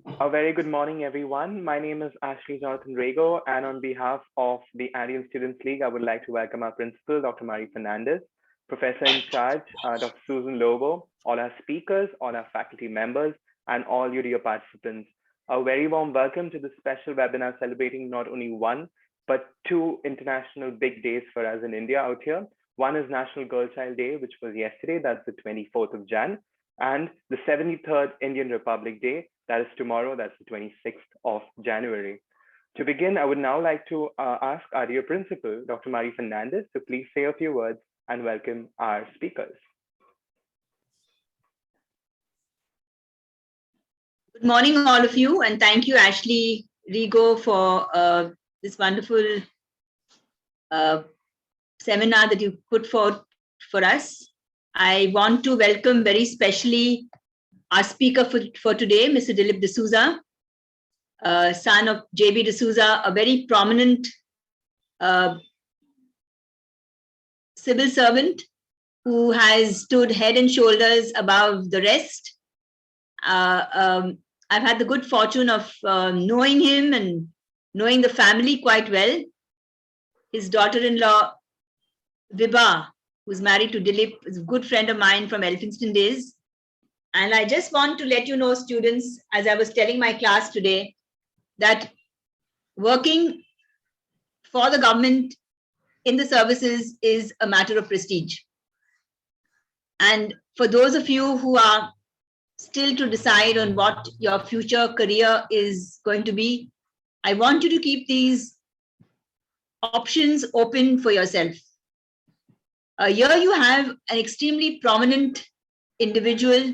A very good morning, everyone. My name is Ashley Jonathan Rego, and on behalf of the Andrean Students League, I would like to welcome our principal, Dr. Marie Fernandez, professor in charge, Dr. Susan Lobo, all our speakers, all our faculty members, and all you dear participants. A very warm welcome to this special webinar celebrating not only one, but two international big days for us in India out here. One is National Girl Child Day, which was yesterday, that's the 24th of Jan, and the 73rd Indian Republic Day, that is tomorrow, that's the 26th of January. To begin, I would now like to ask our dear principal, Dr. Marie Fernandez, to please say a few words and welcome our speakers. Good morning, all of you, and thank you, Ashley Rigo, for this wonderful seminar that you put forth for us. I want to welcome very specially our speaker for today, Mr. Dilip D'Souza, son of J.B. D'Souza, a very prominent civil servant who has stood head and shoulders above the rest. I've had the good fortune of knowing him and knowing the family quite well. His daughter-in-law, Vibha, who's married to Dilip, is a good friend of mine from Elphinstone days. And I just want to let you know, students, as I was telling my class today, that working for the government in the services is a matter of prestige. And for those of you who are still to decide on what your future career is going to be, I want you to keep these options open for yourself. Here you have an extremely prominent individual,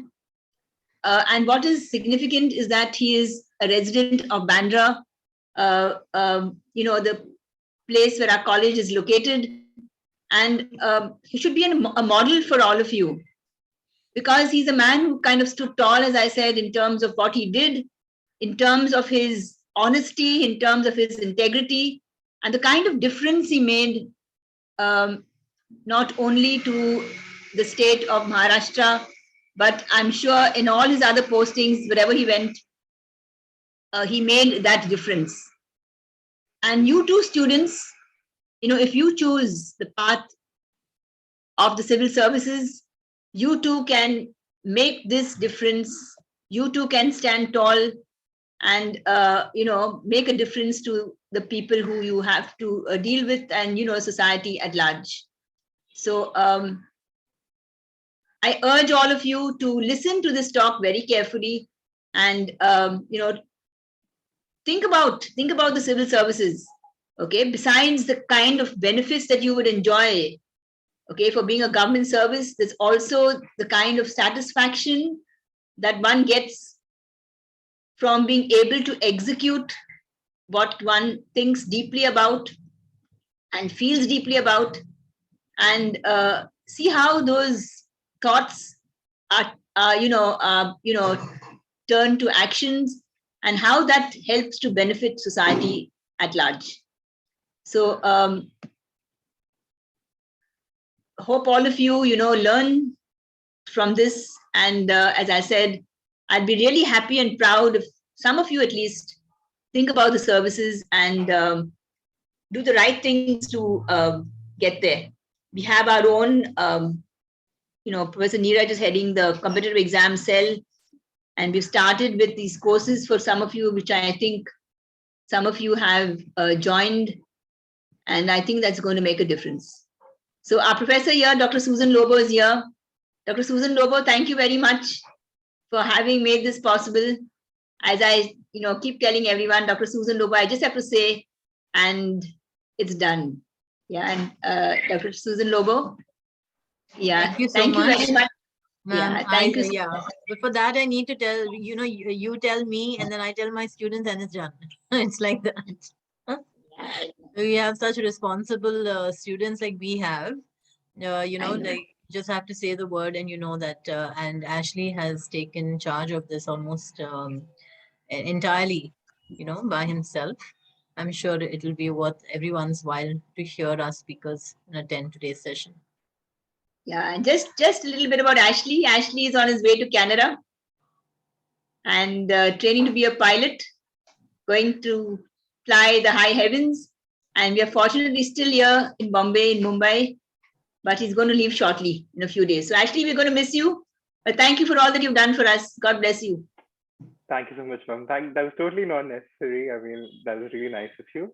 and what is significant is that he is a resident of Bandra, the place where our college is located, and he should be a model for all of you, because he's a man who kind of stood tall, as I said, in terms of what he did, in terms of his honesty, in terms of his integrity, and the kind of difference he made, not only to the state of Maharashtra, but I'm sure in all his other postings, wherever he went, he made that difference. And you too, students, if you choose the path of the civil services, you too can make this difference. You too can stand tall and, make a difference to the people who you have to deal with and, society at large. So I urge all of you to listen to this talk very carefully and, think about the civil services, okay? Besides the kind of benefits that you would enjoy, okay, for being a government service, there's also the kind of satisfaction that one gets from being able to execute what one thinks deeply about and feels deeply about, and see how those thoughts are turned to actions, and how that helps to benefit society at large. So hope all of you, learn from this. And as I said, I'd be really happy and proud if some of you at least think about the services and do the right things to get there. We have our own, Professor Neeraj is heading the competitive exam cell, and we've started with these courses for some of you, which I think some of you have joined, and I think that's going to make a difference. So our professor here, Dr. Susan Lobo, is here. Dr. Susan Lobo, thank you very much for having made this possible. As I, keep telling everyone, Dr. Susan Lobo, I just have to say, and it's done. Yeah, and Dr. Susan Lobo. Yeah, thank you so much. Very much. Yeah, thank you. Yeah, but for that I need to tell, you tell me, and then I tell my students, and it's done. It's like that. We have such responsible students like we have. Like just have to say the word, and that. And Ashley has taken charge of this almost entirely, by himself. I'm sure it'll be worth everyone's while to hear our speakers and attend today's session. Yeah, and just a little bit about Ashley. Ashley is on his way to Canada. He has just returned from a 2-week trip. And I think he's going to make a difference. So and training to be a pilot, going to fly the high heavens. And we are fortunately still here in Bombay, in Mumbai, but he's going to leave shortly in a few days. So actually, we're going to miss you. But thank you for all that you've done for us. God bless you. Thank you so much, ma'am. That was totally not necessary. I mean, that was really nice of you.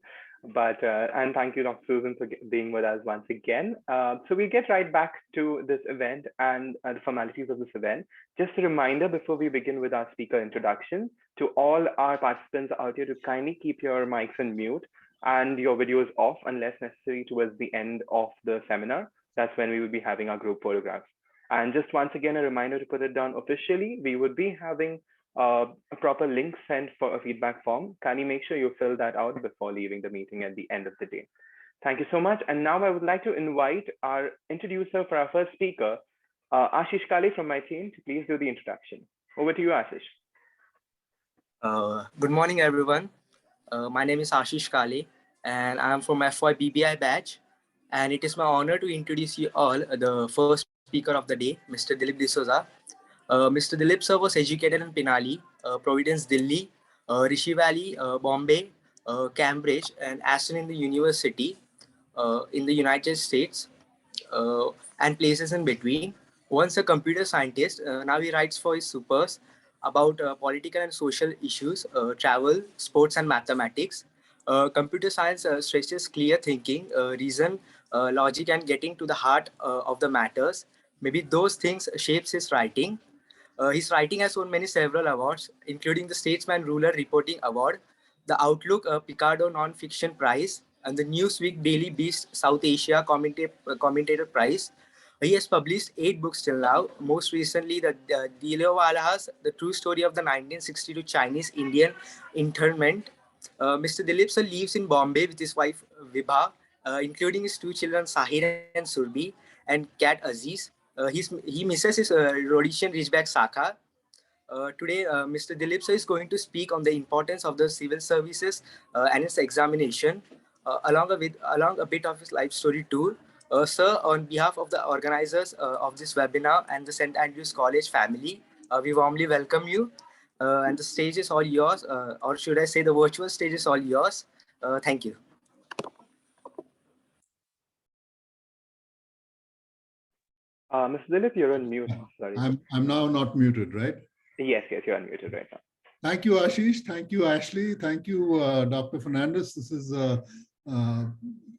But and thank you, Dr. Susan, for being with us once again. So we'll get right back to this event and the formalities of this event. Just a reminder before we begin with our speaker introduction to all our participants out here to kindly keep your mics on mute and your videos off unless necessary towards the end of the seminar. That's when we will be having our group photographs. And just once again, a reminder to put it down officially, we would be having a proper link sent for a feedback form. Can you make sure you fill that out before leaving the meeting at the end of the day? Thank you so much. And now I would like to invite our introducer for our first speaker, Ashish Kale from my team, to please do the introduction. Over to you, Ashish. Good morning, everyone. My name is Ashish Kale, and I'm from FY BBI batch. And it is my honor to introduce you all the first speaker of the day, Mr. Dilip D'Souza. Mr. Dilip sir was educated in Pinali, Providence, Delhi, Rishi Valley, Bombay, Cambridge, and Aston in the University in the United States, and places in between. Once a computer scientist, now he writes for his supers about political and social issues, travel, sports, and mathematics. Computer science stretches clear thinking, reason, logic, and getting to the heart of the matters. Maybe those things shapes his writing. His writing has won many several awards, including the Statesman Ruler Reporting Award, the Outlook Picardo Non-Fiction Prize, and the Newsweek Daily Beast South Asia Commentator Prize. He has published 8 books till now. Most recently, the Dilip The True Story of the 1962 Chinese-Indian Internment. Mr. Dilip sir lives in Bombay with his wife Vibha, including his 2 children Sahir and Surbi, and cat Aziz. He misses his Rhodesian Ridgeback Saka. Today, Mr. Dilip sir is going to speak on the importance of the civil services and its examination, along a bit of his life story too. Sir, on behalf of the organizers of this webinar and the St. Andrews College family, we warmly welcome you. And the stage is all yours, or should I say the virtual stage is all yours. Thank you. Mr. Dilip, you're on mute. Sorry. I'm now not muted, right? Yes, you're unmuted right now. Thank you, Ashish. Thank you, Ashley. Thank you, Dr. Fernandez. This is an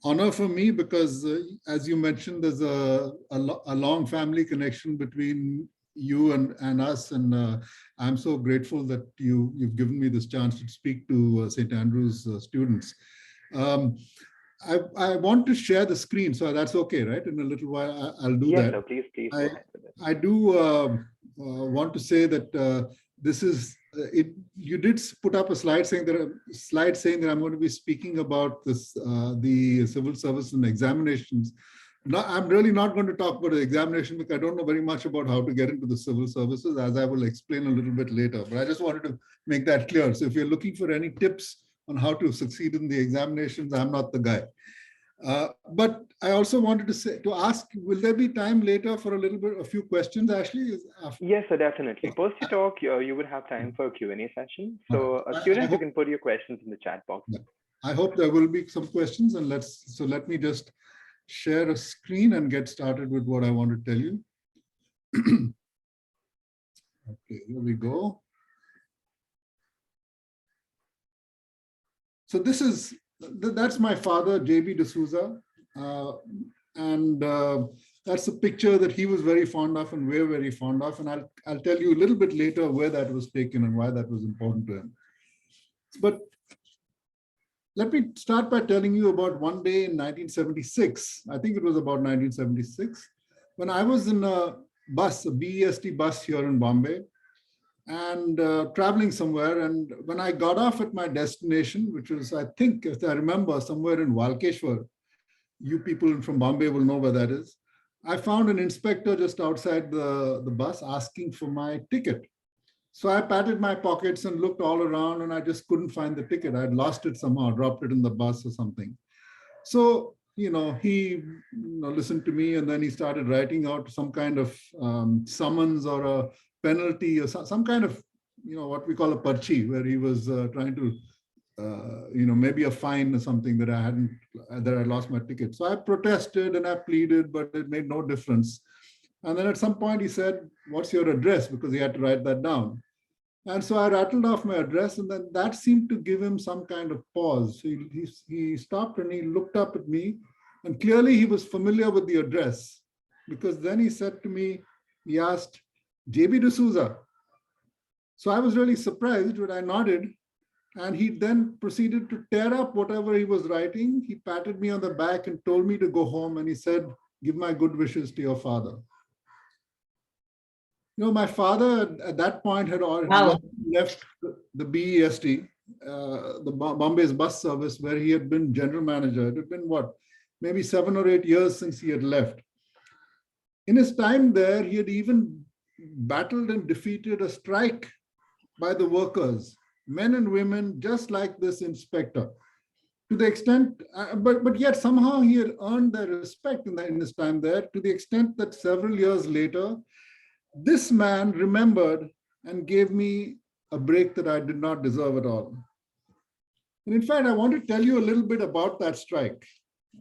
honor for me because, as you mentioned, there's a long family connection between you and us, and I'm so grateful that you've given me this chance to speak to St. Andrews students. I want to share the screen, so that's okay, right? In a little while, I'll do that. Yes, please. I do want to say that this is it. You did put up a slide saying that I'm going to be speaking about this the civil service and examinations. Now, I'm really not going to talk about the examination because I don't know very much about how to get into the civil services, as I will explain a little bit later. But I just wanted to make that clear. So if you're looking for any tips on how to succeed in the examinations, I'm not the guy. But I also wanted to ask, will there be time later for a few questions, Ashley? Yes, sir, definitely. Post your talk, you would have time for a Q&A session. So students, you can put your questions in the chat box. Yeah. I hope there will be some questions, and let me just share a screen and get started with what I want to tell you. Okay, here we go. So that's my father, J.B. D'Souza, and that's a picture that he was very fond of and we're very fond of, and I'll tell you a little bit later where that was taken and why that was important to him. But let me start by telling you about one day in 1976. I think it was about 1976, when I was in a bus, a BEST bus here in Bombay, and traveling somewhere. And when I got off at my destination, which was, I think, if I remember, somewhere in Walkeshwar, you people from Bombay will know where that is, I found an inspector just outside the bus asking for my ticket. So I patted my pockets and looked all around, and I just couldn't find the ticket. I'd lost it somehow, dropped it in the bus or something. So, he listened to me, and then he started writing out some kind of summons or a penalty or some kind of what we call a parchi, where he was trying to, maybe a fine or something that I lost my ticket. So I protested and I pleaded, but it made no difference. And then at some point he said, "What's your address?" Because he had to write that down. And so I rattled off my address, and then that seemed to give him some kind of pause. So he stopped and he looked up at me, and clearly he was familiar with the address, because then he said to me, he asked, "JB D'Souza." So I was really surprised, but I nodded, and he then proceeded to tear up whatever he was writing. He patted me on the back and told me to go home, and he said, "Give my good wishes to your father." My father at that point had already left the BEST, the Bombay's bus service, where he had been general manager. It had been maybe 7 or 8 years since he had left. In his time there, he had even battled and defeated a strike by the workers, men and women, just like this inspector. To the extent, but yet somehow he had earned their respect in his time there, to the extent that several years later, this man remembered and gave me a break that I did not deserve at all. And in fact, I want to tell you a little bit about that strike.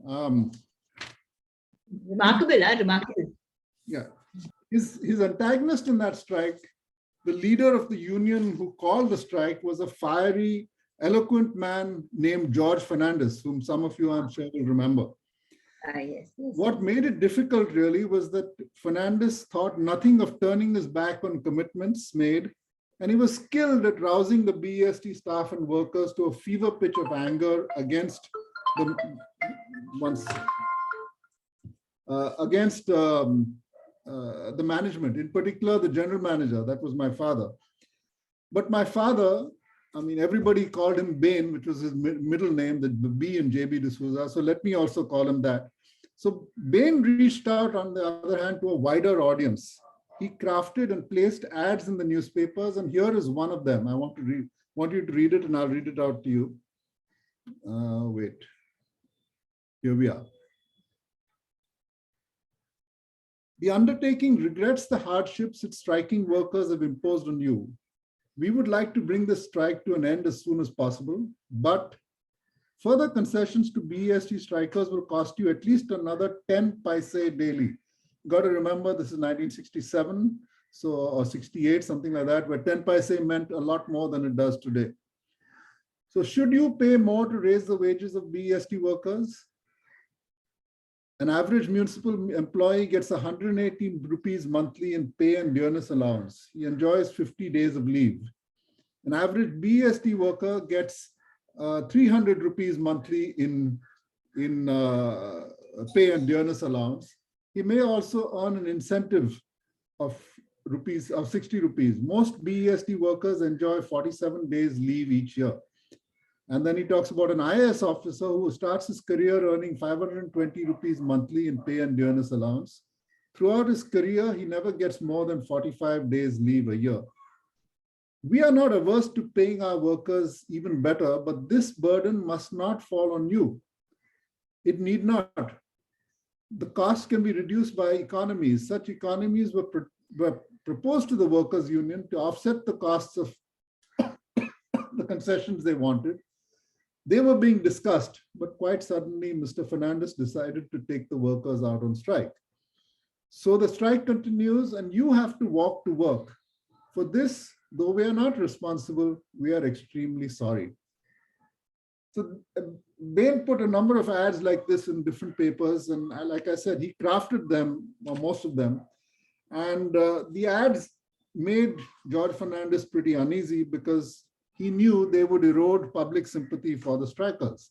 Remarkable, remarkable. Yeah. His antagonist in that strike, the leader of the union who called the strike, was a fiery, eloquent man named George Fernandez, whom some of you, I'm sure, will remember. Yes. What made it difficult really was that Fernandez thought nothing of turning his back on commitments made, and he was skilled at rousing the BEST staff and workers to a fever pitch of anger against the management, in particular the general manager. That was my father. But my father, everybody called him Bain, which was his middle name, the B in JB D'Souza. So let me also call him that. So Bain reached out, on the other hand, to a wider audience. He crafted and placed ads in the newspapers, and here is one of them. I want you to read it, and I'll read it out to you. Wait. Here we are. "The undertaking regrets the hardships its striking workers have imposed on you. We would like to bring this strike to an end as soon as possible, but further concessions to BEST strikers will cost you at least another 10 paise daily." Got to remember, this is 1967, or 68, something like that, where 10 paise meant a lot more than it does today. "So should you pay more to raise the wages of BEST workers? An average municipal employee gets 180 rupees monthly in pay and dearness allowance. He enjoys 50 days of leave. An average BEST worker gets 300 rupees monthly in pay and dearness allowance. He may also earn an incentive of 60 rupees. Most BEST workers enjoy 47 days leave each year." And then he talks about an IAS officer who starts his career earning 520 rupees monthly in pay and dearness allowance. Throughout his career, he never gets more than 45 days leave a year. We are not averse to paying our workers even better, but this burden must not fall on you. It need not. The cost can be reduced by economies. Such economies were proposed to the workers' union to offset the costs of the concessions they wanted. They were being discussed, but quite suddenly, Mr. Fernandez decided to take the workers out on strike. So the strike continues, and you have to walk to work. For this, though we are not responsible, we are extremely sorry. So Bain put a number of ads like this in different papers, and like I said, he crafted them, or most of them, and the ads made George Fernandez pretty uneasy because he knew they would erode public sympathy for the strikers.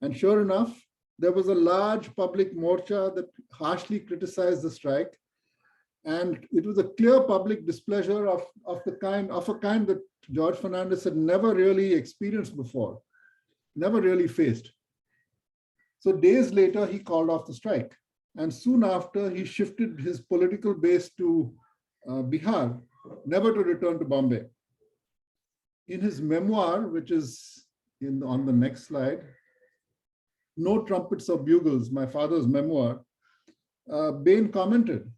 And sure enough, there was a large public morcha that harshly criticized the strike. And it was a clear public displeasure of a kind that George Fernandez had never really experienced before, never really faced. So days later, he called off the strike. And soon after, he shifted his political base to Bihar, never to return to Bombay. In his memoir, which is on the next slide, No Trumpets or Bugles, my father's memoir, Bain commented,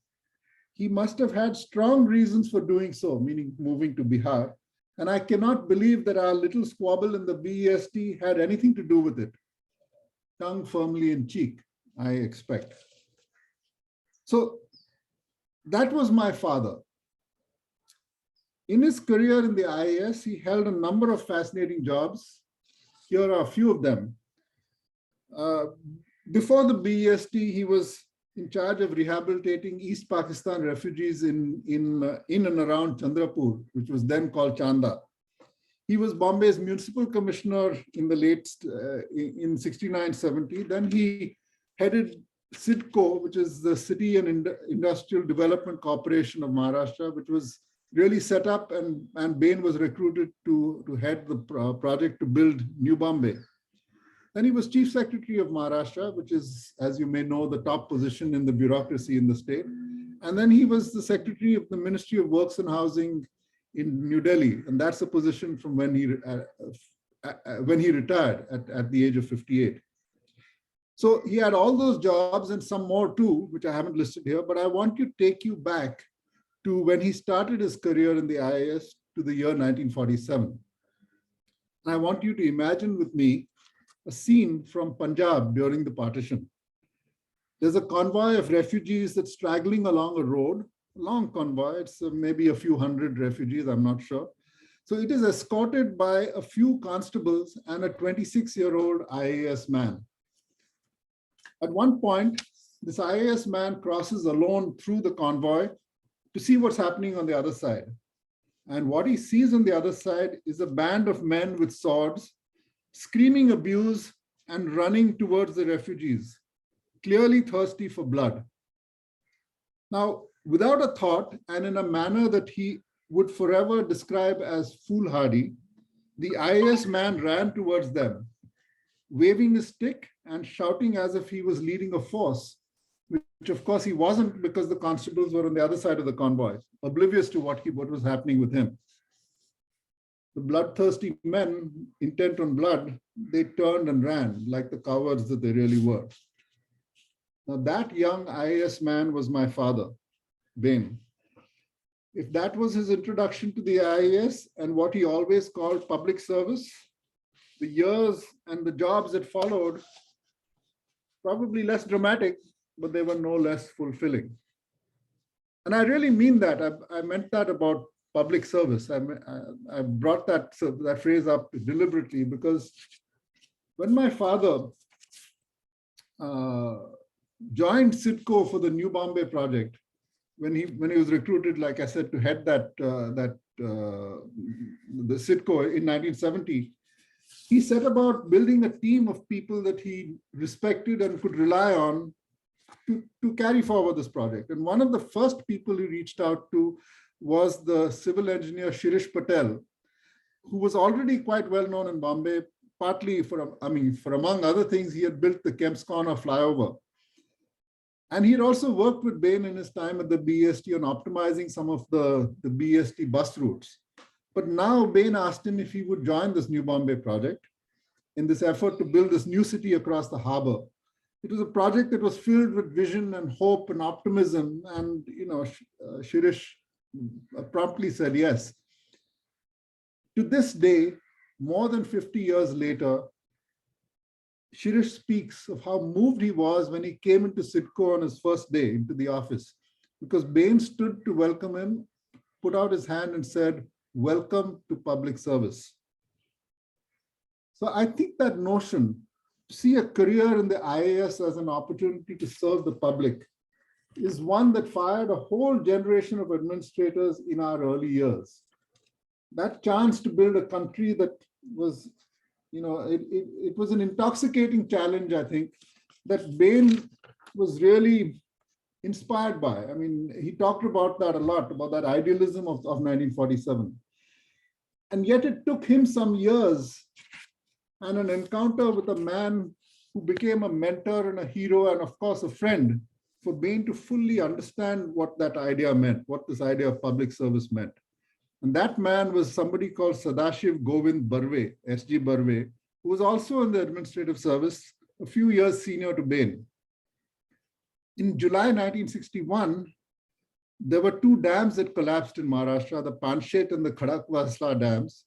he must have had strong reasons for doing so, meaning moving to Bihar. And I cannot believe that our little squabble in the BEST had anything to do with it. Tongue firmly in cheek, I expect. So that was my father. In his career in the IAS, he held a number of fascinating jobs. Here are a few of them. Before the BEST, he was in charge of rehabilitating East Pakistan refugees in and around Chandrapur, which was then called Chanda. He was Bombay's municipal commissioner in the in 69-70. Then he headed CIDCO, which is the City and Industrial Development Corporation of Maharashtra, which was really set up, and Bain was recruited to head the project to build New Bombay. Then he was Chief Secretary of Maharashtra, which is, as you may know, the top position in the bureaucracy in the state. And then he was the Secretary of the Ministry of Works and Housing in New Delhi. And that's a position from when he retired at the age of 58. So he had all those jobs and some more too, which I haven't listed here, but I want to take you back to when he started his career in the IAS to the year 1947. And I want you to imagine with me a scene from Punjab during the partition. There's a convoy of refugees that's straggling along a road, a long convoy, it's maybe a few hundred refugees, I'm not sure. So it is escorted by a few constables and a 26-year-old IAS man. At one point, this IAS man crosses alone through the convoy to see what's happening on the other side. And what he sees on the other side is a band of men with swords, screaming abuse and running towards the refugees, clearly thirsty for blood. Now, without a thought and in a manner that he would forever describe as foolhardy, the IAS man ran towards them, waving his stick and shouting as if he was leading a force, which of course he wasn't, because the constables were on the other side of the convoy, oblivious to what was happening with him. The bloodthirsty men, intent on blood, they turned and ran like the cowards that they really were. Now that young IAS man was my father, Bain. If that was his introduction to the IAS and what he always called public service, the years and the jobs that followed, probably less dramatic, but they were no less fulfilling. And I really mean that. I meant that about public service. I brought that phrase up deliberately because when my father joined CIDCO for the New Bombay project, when he was recruited, like I said, to head the CIDCO in 1970, he set about building a team of people that he respected and could rely on to carry forward this project. And one of the first people he reached out to was the civil engineer Shirish Patel, who was already quite well known in Bombay, partly for among other things, he had built the Kemp's Corner flyover. And he had also worked with Bain in his time at the BEST on optimizing some of the BEST bus routes. But now Bain asked him if he would join this New Bombay project in this effort to build this new city across the harbor. It was a project that was filled with vision and hope and optimism. And, Shirish promptly said yes. To this day, more than 50 years later, Shirish speaks of how moved he was when he came into CIDCO on his first day into the office, because Bain stood to welcome him, put out his hand and said, "Welcome to public service." So I think that notion, to see a career in the IAS as an opportunity to serve the public, is one that fired a whole generation of administrators in our early years. That chance to build a country that was, it was an intoxicating challenge, I think, that Bain was really inspired by. I mean, he talked about that a lot, about that idealism of 1947. And yet it took him some years and an encounter with a man who became a mentor and a hero and of course a friend for Bain to fully understand what that idea meant, what this idea of public service meant. And that man was somebody called Sadashiv Govind Barve, S.G. Barve, who was also in the administrative service, a few years senior to Bain. In July 1961, There were two dams that collapsed in Maharashtra, the Panshet and the Khadakwasla dams,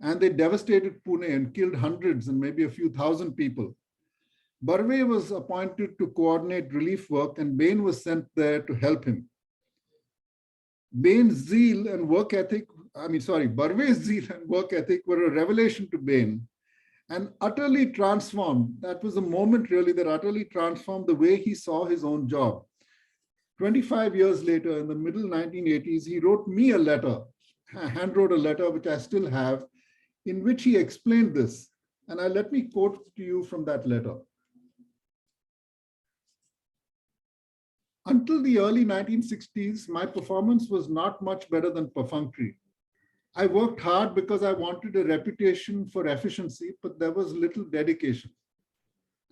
and they devastated Pune and killed hundreds and maybe a few thousand people. Barve was appointed to coordinate relief work, and Bain was sent there to help him. Bain's zeal and work ethic, Barve's zeal and work ethic were a revelation to Bain and utterly transformed. That was a moment really that utterly transformed the way he saw his own job. 25 years later, in the middle 1980s, he wrote me a letter, hand wrote a letter, which I still have, in which he explained this. And let me quote to you from that letter. Until the early 1960s, my performance was not much better than perfunctory. I worked hard because I wanted a reputation for efficiency, but there was little dedication.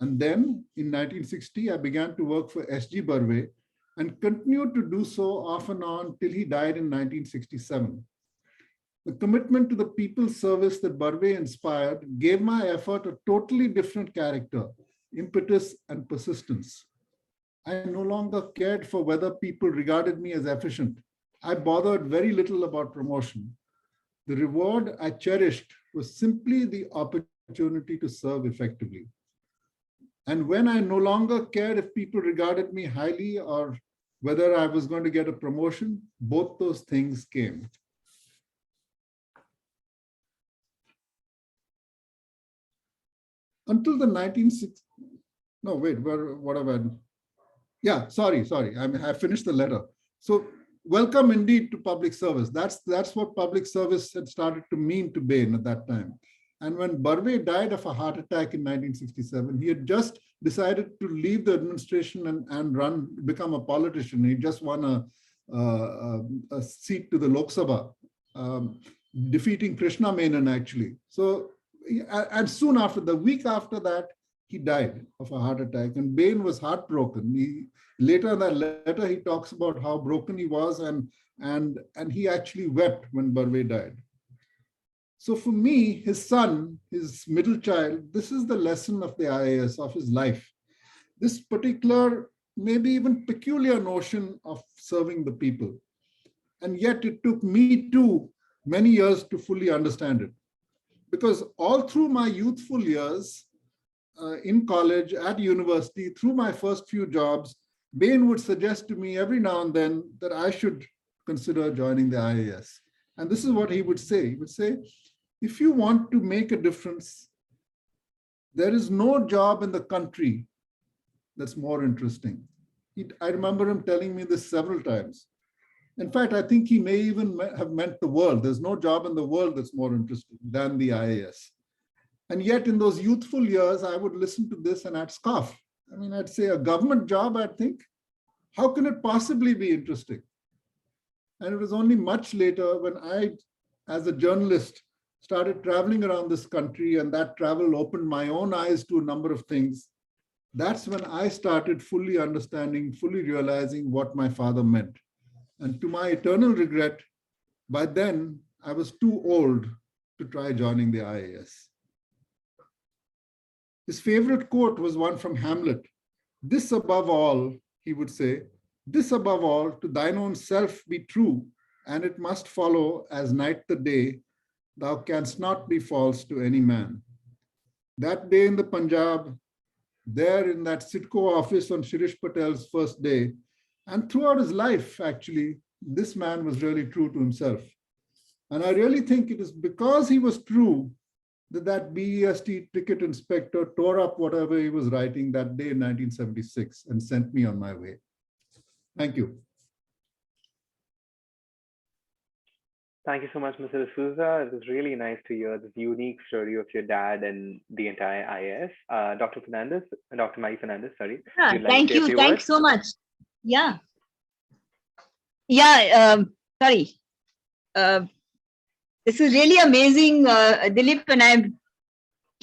And then in 1960, I began to work for S.G. Barve and continued to do so off and on till he died in 1967. The commitment to the people's service that Barve inspired gave my effort a totally different character, impetus, and persistence. I no longer cared for whether people regarded me as efficient. I bothered very little about promotion. The reward I cherished was simply the opportunity to serve effectively. And when I no longer cared if people regarded me highly or whether I was going to get a promotion, both those things came. Until the 1960s, no, wait, what have I done? Yeah, sorry. I finished the letter. So welcome indeed to public service. That's what public service had started to mean to Bain at that time. And when Barve died of a heart attack in 1967, he had just decided to leave the administration and become a politician. He just won a seat to the Lok Sabha, defeating Krishna Menon actually. So, and soon after, the week after that, he died of a heart attack, and Bain was heartbroken. Later in that letter, he talks about how broken he was, and he actually wept when Barve died. So for me, his son, his middle child, this is the lesson of the IAS, of his life. This particular, maybe even peculiar notion of serving the people. And yet it took me too many years to fully understand it. Because all through my youthful years, in college, at university, through my first few jobs, Bain would suggest to me every now and then that I should consider joining the IAS. And this is what he would say. He would say, if you want to make a difference, there is no job in the country that's more interesting. I remember him telling me this several times. In fact, I think he may even have meant the world. There's no job in the world that's more interesting than the IAS. And yet in those youthful years, I would listen to this and I'd scoff. I mean, I'd say a government job, I'd think, how can it possibly be interesting? And it was only much later when I, as a journalist, started traveling around this country, and that travel opened my own eyes to a number of things. That's when I started fully understanding, fully realizing what my father meant. And to my eternal regret, by then, I was too old to try joining the IAS. His favorite quote was one from Hamlet. This above all, he would say, this above all, to thine own self be true, and it must follow as night the day, thou canst not be false to any man. That day in the Punjab, there in that Sitco office on Shirish Patel's first day, and throughout his life, actually, this man was really true to himself. And I really think it is because he was true that BEST ticket inspector tore up whatever he was writing that day in 1976 and sent me on my way. Thank you. Thank you so much, Mr. D'Souza. It was really nice to hear this unique story of your dad and the entire IAS. Dr. Mari Fernandez, sorry. Yeah, thank you. Thanks so much. Yeah. Yeah, sorry. This is really amazing, Dilip, and I'm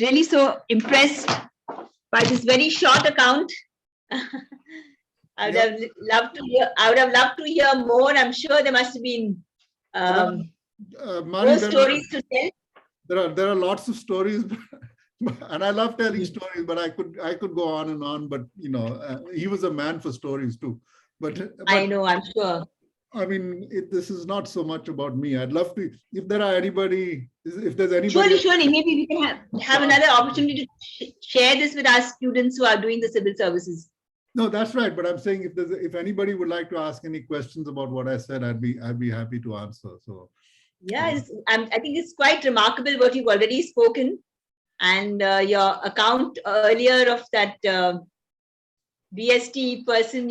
really so impressed by this very short account. I would have loved to hear more. I'm sure there must have been more stories to tell. There are lots of stories, and I love telling stories. But I could go on and on. But you know, he was a man for stories too. But I know, I'm sure. I mean, this is not so much about me. I'd love to, if there's anybody. Surely, maybe we can have another opportunity to share this with our students who are doing the civil services. No, that's right. But I'm saying if anybody would like to ask any questions about what I said, I'd be happy to answer. So yeah, I think it's quite remarkable what you've already spoken, and your account earlier of that BST person,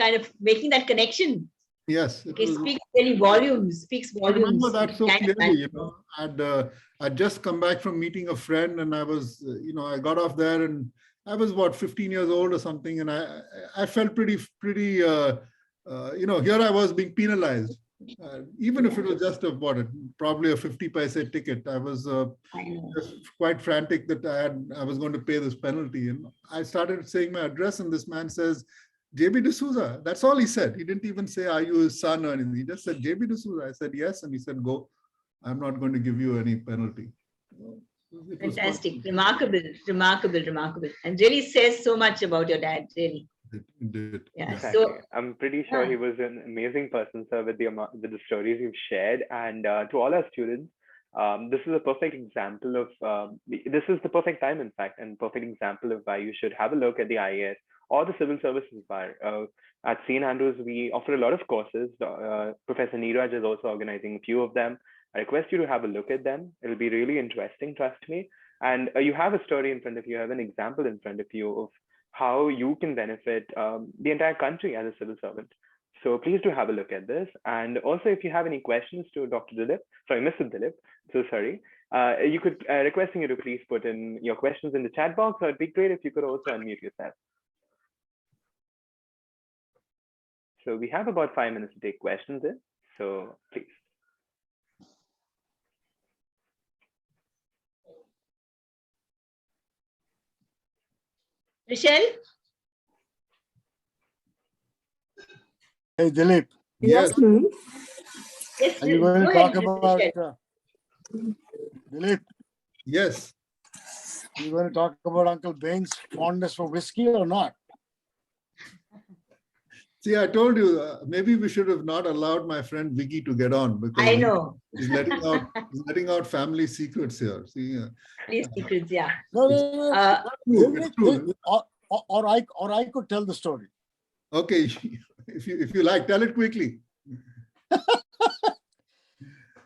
kind of making that connection. Yes, it speaks really volumes. Speaks volumes. I remember that so clearly. I'd just come back from meeting a friend, and I was, I got off there, and I was 15 years old or something, and I felt pretty. Here I was being penalized, even if it was just probably a 50 paise ticket. I was just quite frantic that I was going to pay this penalty, and I started saying my address, and this man says, JB D'Souza. That's all he said. He didn't even say, are you his son or anything. He just said, JB D'Souza. I said, yes. And he said, go. I'm not going to give you any penalty. Fantastic. Remarkable. And really says so much about your dad, really. It did. Yeah. Exactly. So I'm pretty sure he was an amazing person, sir, with the stories you've shared. And to all our students, this is a perfect example of, this is the perfect time, in fact, and perfect example of why you should have a look at the IAS or the civil services bar. At St. Andrews, we offer a lot of courses. Professor Neeraj is also organizing a few of them. I request you to have a look at them. It'll be really interesting, trust me. And you have a story in front of you, have an example in front of you of how you can benefit the entire country as a civil servant. So please do have a look at this. And also, if you have any questions to Dr. Dilip, Mr. Dilip, so sorry, you could requesting you to please put in your questions in the chat box, or it'd be great if you could also unmute yourself. So we have about 5 minutes to take questions in. So please. Michelle? Hey, Dilip. Yes. Are you going to talk about Dilip? Yes. Are you going to talk about Uncle Bain's fondness for whiskey or not? See, I told you, maybe we should have not allowed my friend Vicky to get on, because I know. he's letting out family secrets here. See, Family secrets, yeah. No. It's true. Or I could tell the story. Okay, if you like, tell it quickly.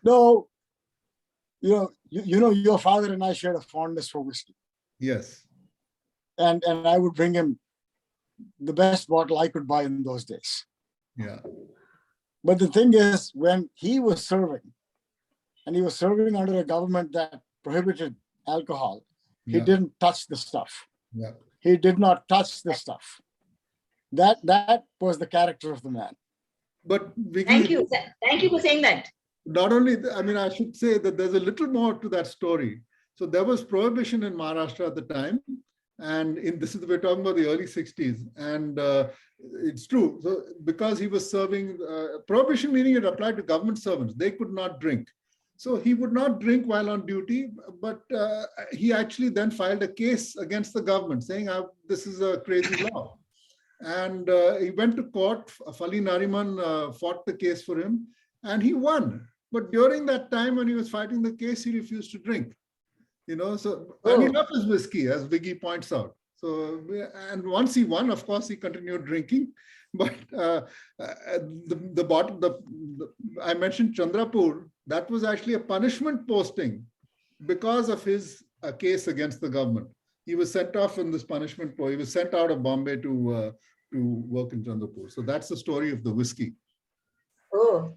No, your father and I shared a fondness for whiskey. Yes. And I would bring him the best bottle I could buy in those days. Yeah. But the thing is, when he was serving, and he was serving under a government that prohibited alcohol, he didn't touch the stuff. Yeah. He did not touch the stuff. That was the character of the man. But Vicky, Thank you for saying that. Not only, I should say that there's a little more to that story. So there was prohibition in Maharashtra at the time. And we're talking about the early 60s. And it's true. So because he was serving, prohibition meaning it applied to government servants. They could not drink. So he would not drink while on duty, but he actually then filed a case against the government saying, this is a crazy law. And he went to court. Fali Nariman fought the case for him, and he won. But during that time when he was fighting the case, he refused to drink. And he loved his whiskey, as Vicky points out. So, and once he won, of course, he continued drinking. But I mentioned Chandrapur, that was actually a punishment posting because of his case against the government. He was sent off in this punishment. He was sent out of Bombay to work in Chandrapur. So that's the story of the whiskey. Oh,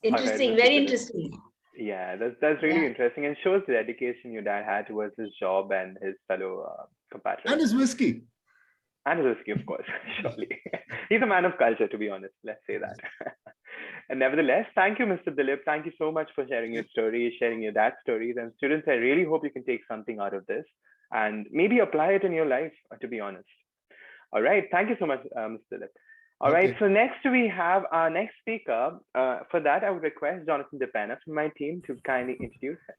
interesting. Very interesting. Yeah, that's really interesting, and shows the dedication your dad had towards his job and his fellow compatriots. And his whiskey. And his whiskey, of course, surely. He's a man of culture, to be honest. Let's say that. And nevertheless, thank you, Mr. Dilip. Thank you so much for sharing your story, sharing your dad's stories. And students, I really hope you can take something out of this and maybe apply it in your life, to be honest. All right. Thank you so much, Mr. Dilip. All right, so next we have our next speaker. For that, I would request Jonathan Depena from my team to kindly introduce him.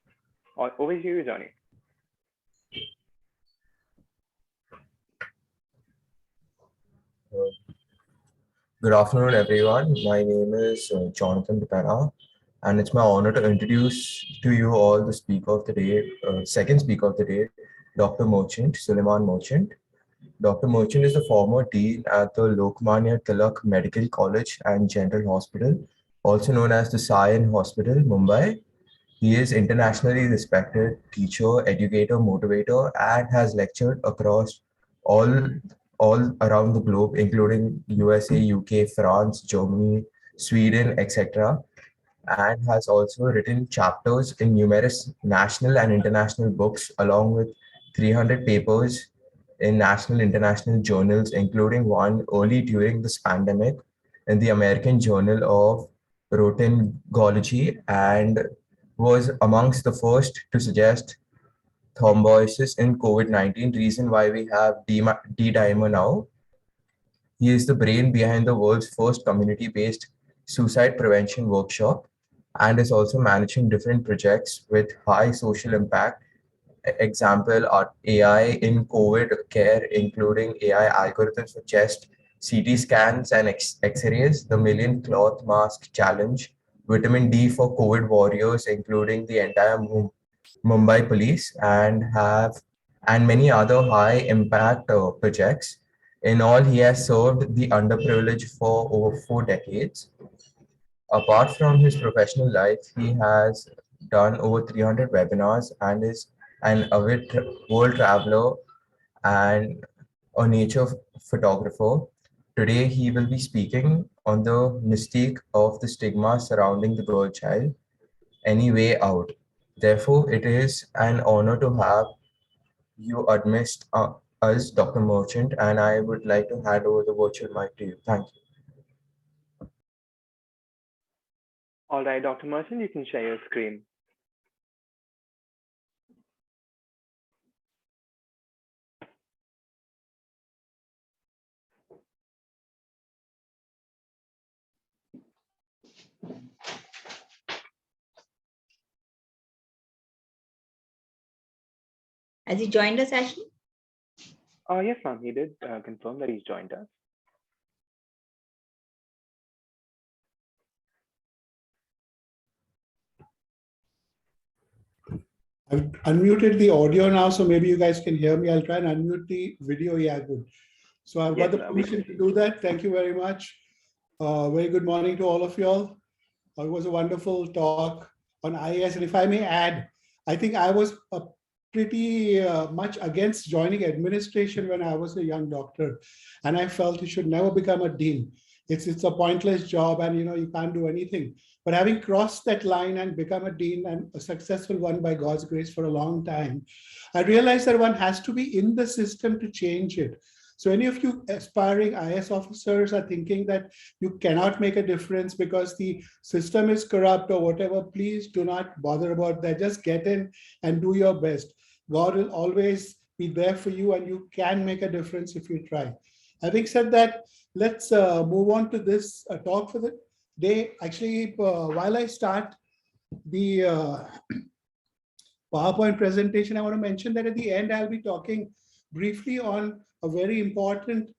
Over to you, Johnny. Good afternoon, everyone. My name is Jonathan Dupena, and it's my honor to introduce to you all the speaker of the day, second speaker of the day, Dr. Merchant, Suleman Merchant. Dr. Merchant is the former dean at the Lokmanya Tilak Medical College and General Hospital, also known as the Sion Hospital, Mumbai. He is internationally respected teacher, educator, motivator, and has lectured across all all around the globe, including USA, UK, France, Germany, Sweden, etc., and has also written chapters in numerous national and international books, along with 300 papers in national international journals, including one early during this pandemic in the American Journal of Roentgenology, and was amongst the first to suggest thrombosis in COVID-19, reason why we have D-dimer now. He is the brain behind the world's first community-based suicide prevention workshop and is also managing different projects with high social impact. Example are AI in COVID care, including AI algorithms for chest, CT scans, and X-rays, the Million Cloth Mask Challenge, vitamin D for COVID warriors, including the entire Mumbai police, and many other high impact projects. In all, he has served the underprivileged for over 4 decades. Apart from his professional life, he has done over 300 webinars and is an avid world traveler and a nature photographer. Today, he will be speaking on the mystique of the stigma surrounding the girl child, any way out. Therefore, it is an honor to have you amidst us, Dr. Merchant, and I would like to hand over the virtual mic to you. Thank you. All right, Dr. Merchant, you can share your screen. Has he joined us, Ashley? Yes, ma'am, he did confirm that he's joined us. I've unmuted the audio now, so maybe you guys can hear me. I'll try and unmute the video. Yeah, good. So I've got the permission to do that. Thank you very much. Very good morning to all of you all. It was a wonderful talk on IAS. And if I may add, I think I was pretty much against joining administration when I was a young doctor. And I felt you should never become a dean. It's a pointless job and you can't do anything. But having crossed that line and become a dean, and a successful one by God's grace for a long time, I realized that one has to be in the system to change it. So any of you aspiring IS officers are thinking that you cannot make a difference because the system is corrupt or whatever, please do not bother about that. Just get in and do your best. God will always be there for you and you can make a difference if you try. Having said that, let's move on to this talk for the day. Actually, while I start the PowerPoint presentation, I want to mention that at the end, I'll be talking briefly on a very important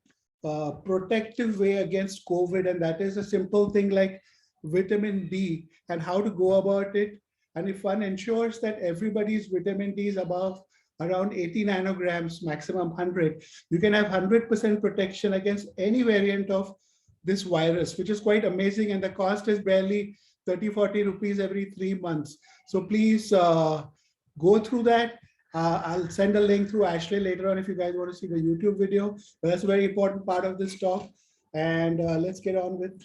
protective way against COVID, and that is a simple thing like vitamin D and how to go about it. And if one ensures that everybody's vitamin D is above around 80 nanograms, maximum 100, you can have 100% protection against any variant of this virus, which is quite amazing. And the cost is barely 30-40 rupees every 3 months. So please go through that. I'll send a link through Ashley later on if you guys want to see the YouTube video. But that's a very important part of this talk. And let's get on with.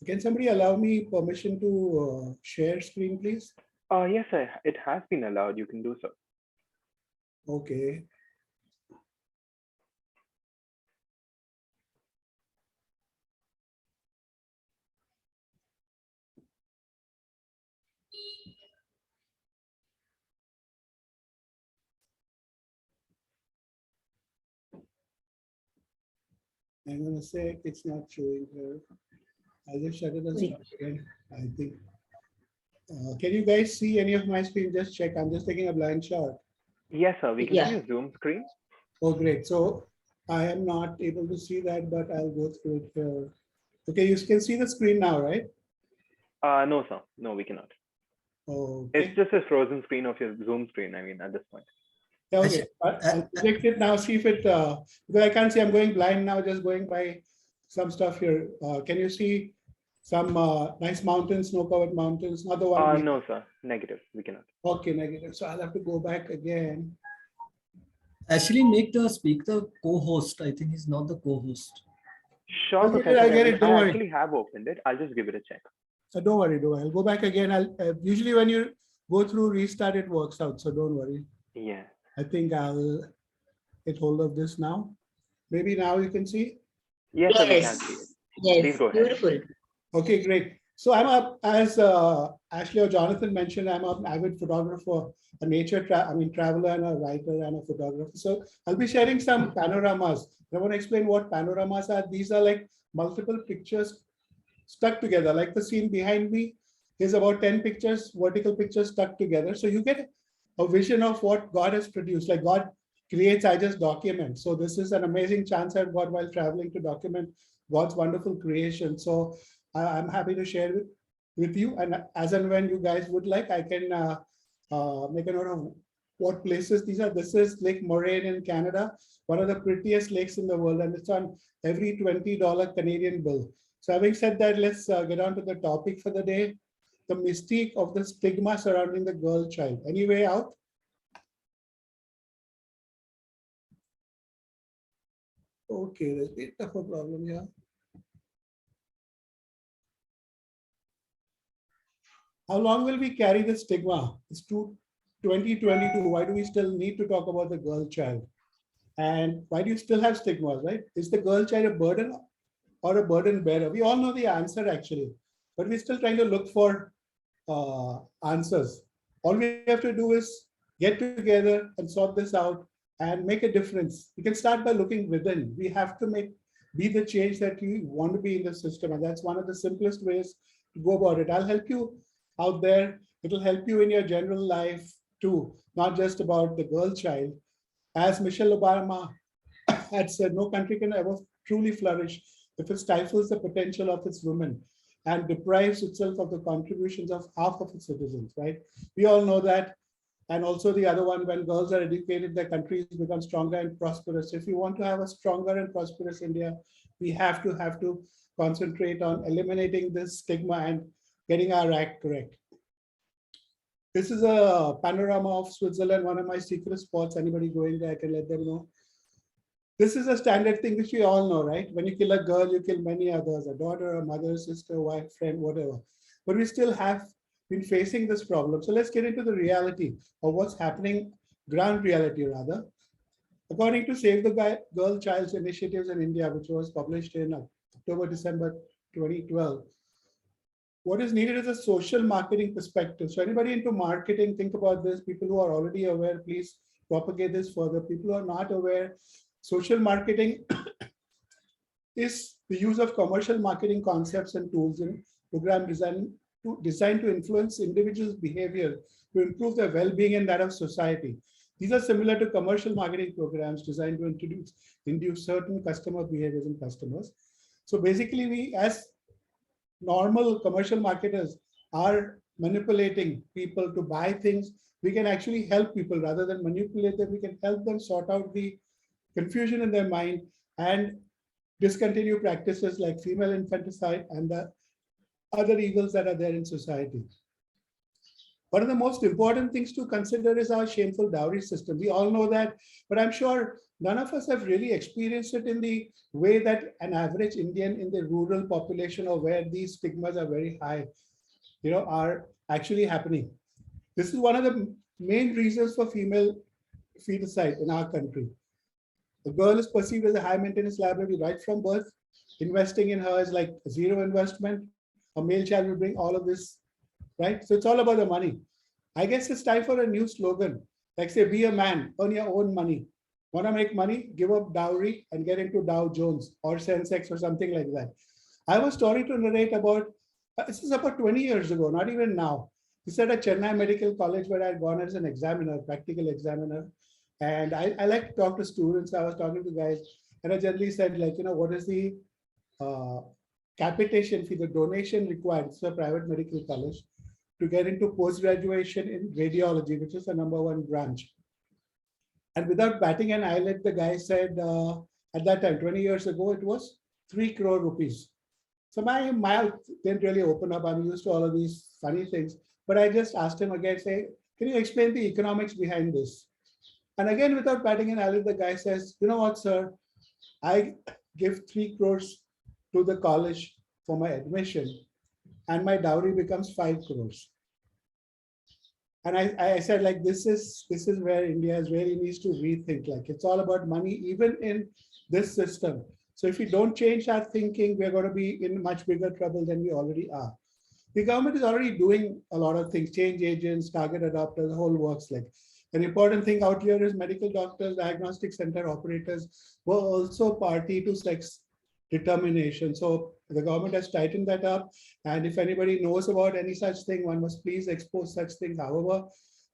Can somebody allow me permission to share screen, please? Yes, sir. It has been allowed. You can do so. Okay. I'm going to say it's not showing here. I'll just shut it and start again, I think. Can you guys see any of my screen? Just check. I'm just taking a blind shot. Yes, sir. We can Yeah. see your Zoom screen. Oh, great. So I am not able to see that, but I'll go through it here. Okay, you can see the screen now, right? No, sir. No, we cannot. Okay. It's just a frozen screen of your Zoom screen, I mean, at this point. Yeah, okay. I'll project it now, see if it, because I can't see, I'm going blind now, just going by some stuff here. Can you see some nice mountains, snow-covered mountains? Not the one. No, sir. Negative. We cannot. Okay, negative. So I'll have to go back again. Actually, make the speaker co-host. I think he's not the co-host. Sure, I'll get it, Professor. I'll get it, don't I worry. actually have opened it. I'll just give it a check. So don't worry, don't worry. I'll go back again. I'll usually when you go through restart, it works out. So don't worry. Yeah. I think I'll get hold of this now. Maybe now you can see. Yes, sir, we can Yes. see it. Yes. Please go ahead. Beautiful. Okay, great. So I'm up, as Ashley or Jonathan mentioned, I'm an avid photographer, a traveler and a writer and a photographer. So I'll be sharing some panoramas. I want to explain what panoramas are. These are like multiple pictures stuck together, like the scene behind me is about 10 pictures, vertical pictures stuck together. So you get a vision of what God has produced. Like God creates, I just document. So this is an amazing chance I've got while traveling to document God's wonderful creation. So I'm happy to share with you. And as and when you guys would like, I can make a note of what places these are. This is Lake Moraine in Canada, one of the prettiest lakes in the world, and it's on every $20 Canadian bill. So having said that, let's get on to the topic for the day, the mystique of the stigma surrounding the girl child. Any way out? Okay, there's a bit of a problem here. How long will we carry the stigma? It's 2022. Why do we still need to talk about the girl child? And why do you still have stigmas, right? Is the girl child a burden or a burden bearer? We all know the answer actually, but we're still trying to look for answers. All we have to do is get together and sort this out and make a difference. We can start by looking within. We have to be the change that we want to be in the system. And that's one of the simplest ways to go about it. I'll help you out there. It'll help you in your general life too, not just about the girl child. As Michelle Obama had said, no country can ever truly flourish if it stifles the potential of its women and deprives itself of the contributions of half of its citizens, right? We all know that. And also the other one, when girls are educated, their countries become stronger and prosperous. If we want to have a stronger and prosperous India, we have to concentrate on eliminating this stigma and getting our act correct. This is a panorama of Switzerland, one of my secret spots. Anybody going there, I can let them know. This is a standard thing which we all know, right? When you kill a girl, you kill many others, a daughter, a mother, sister, wife, friend, whatever. But we still have been facing this problem. So let's get into the reality of what's happening, ground reality rather. According to Save the Girl Child's Initiatives in India, which was published in October, December 2012, what is needed is a social marketing perspective. So anybody into marketing, think about this. People who are already aware, please propagate this further. People who are not aware, social marketing is the use of commercial marketing concepts and tools in program designed to influence individuals' behavior to improve their well-being and that of society. These are similar to commercial marketing programs designed to induce certain customer behaviors in customers. So basically, we as normal commercial marketers are manipulating people to buy things. We can actually help people rather than manipulate them. We can help them sort out the confusion in their mind and discontinue practices like female infanticide and the other evils that are there in society. One of the most important things to consider is our shameful dowry system. We all know that, but I'm sure none of us have really experienced it in the way that an average Indian in the rural population or where these stigmas are very high, are actually happening. This is one of the main reasons for female feticide in our country. A girl is perceived as a high maintenance liability right from birth. Investing in her is like zero investment. A male child will bring all of this, right? So it's all about the money. I guess it's time for a new slogan. Like say, be a man, earn your own money. Want to make money? Give up dowry and get into Dow Jones or Sensex or something like that. I have a story to narrate about, this is about 20 years ago, not even now. This is at a Chennai Medical College where I had gone as an examiner, practical examiner. And I like to talk to students. I was talking to guys, and I generally said, like, what is the capitation fee, the donation required? It's a private medical college to get into post-graduation in radiology, which is the #1 branch. And without batting an eyelid, the guy said, at that time, 20 years ago, it was 3 crore rupees. So my mouth didn't really open up. I'm used to all of these funny things. But I just asked him again, say, can you explain the economics behind this? And again, without batting an eyelid, the guy says, you know what, sir? I give 3 crores to the college for my admission, and my dowry becomes 5 crores. And I said, like, this is where India really needs to rethink. Like, it's all about money, even in this system. So if we don't change our thinking, we're going to be in much bigger trouble than we already are. The government is already doing a lot of things, change agents, target adopters, the whole works. Like, an important thing out here is medical doctors, diagnostic center operators were also party to sex determination. So the government has tightened that up. And if anybody knows about any such thing, one must please expose such things. However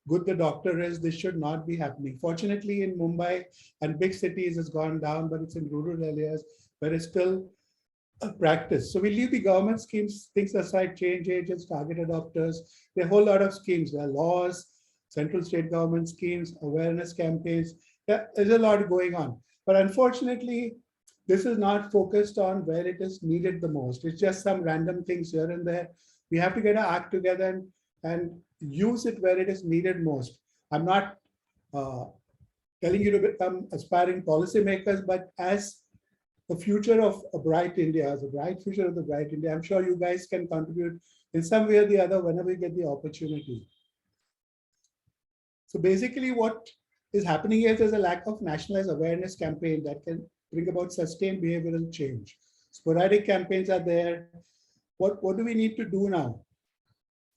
good the doctor is, this should not be happening. Fortunately, in Mumbai and big cities, it's gone down, but it's in rural areas where it's still a practice. So we leave the government schemes, things aside, change agents, target adopters. There are a whole lot of schemes. There are laws, central state government schemes, awareness campaigns. There's a lot going on. But unfortunately, this is not focused on where it is needed the most. It's just some random things here and there. We have to get our act together and use it where it is needed most. I'm not telling you to become aspiring policymakers, but as the future of a bright India, as a bright future of the bright India, I'm sure you guys can contribute in some way or the other whenever you get the opportunity. So basically what is happening here is there's a lack of nationalized awareness campaign that can bring about sustained behavioral change. Sporadic campaigns are there. What do we need to do now?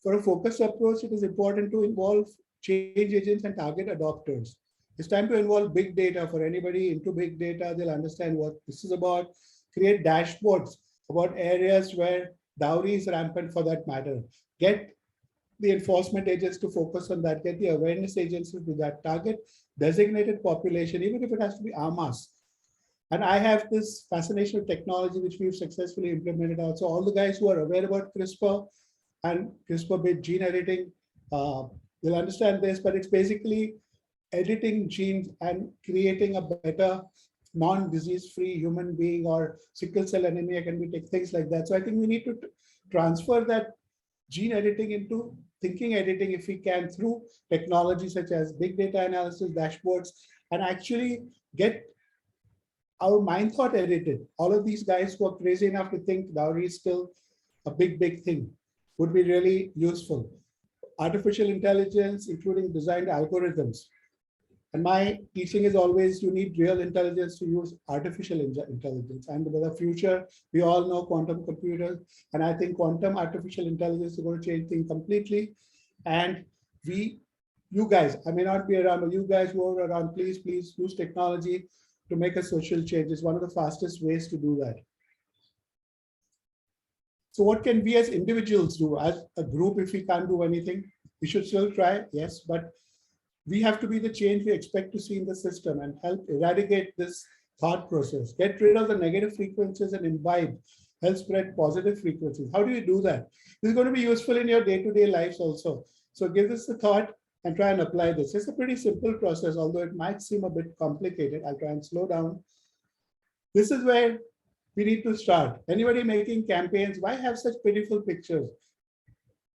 For a focused approach, it is important to involve change agents and target adopters. It's time to involve big data. For anybody into big data, they'll understand what this is about. Create dashboards about areas where dowry is rampant, for that matter. Get the enforcement agents to focus on that. Get the awareness agencies to that. Target designated population, even if it has to be AMAS. And I have this fascination with technology, which we've successfully implemented out. So all the guys who are aware about CRISPR and CRISPR-based gene editing, they'll understand this, but it's basically editing genes and creating a better non-disease-free human being, or sickle cell anemia can be things like that. So I think we need to transfer that gene editing into thinking editing, if we can, through technology such as big data analysis, dashboards, and actually get our mind thought edited. All of these guys who are crazy enough to think dowry is still a big thing would be really useful. Artificial intelligence, including designed algorithms. And my teaching is always, you need real intelligence to use artificial intelligence. And with the future, we all know quantum computers. And I think quantum artificial intelligence is going to change things completely. And you guys, I may not be around, but you guys who are around, please use technology to make a social change. Is one of the fastest ways to do that. So what can we as individuals do? As a group, if we can't do anything, we should still try, yes, but we have to be the change we expect to see in the system and help eradicate this thought process. Get rid of the negative frequencies and imbibe, help spread positive frequencies. How do you do that? This is going to be useful in your day-to-day lives also. So give this a thought and try and apply this. It's a pretty simple process, although it might seem a bit complicated. I'll try and slow down. This is where we need to start. Anybody making campaigns, why have such pitiful pictures?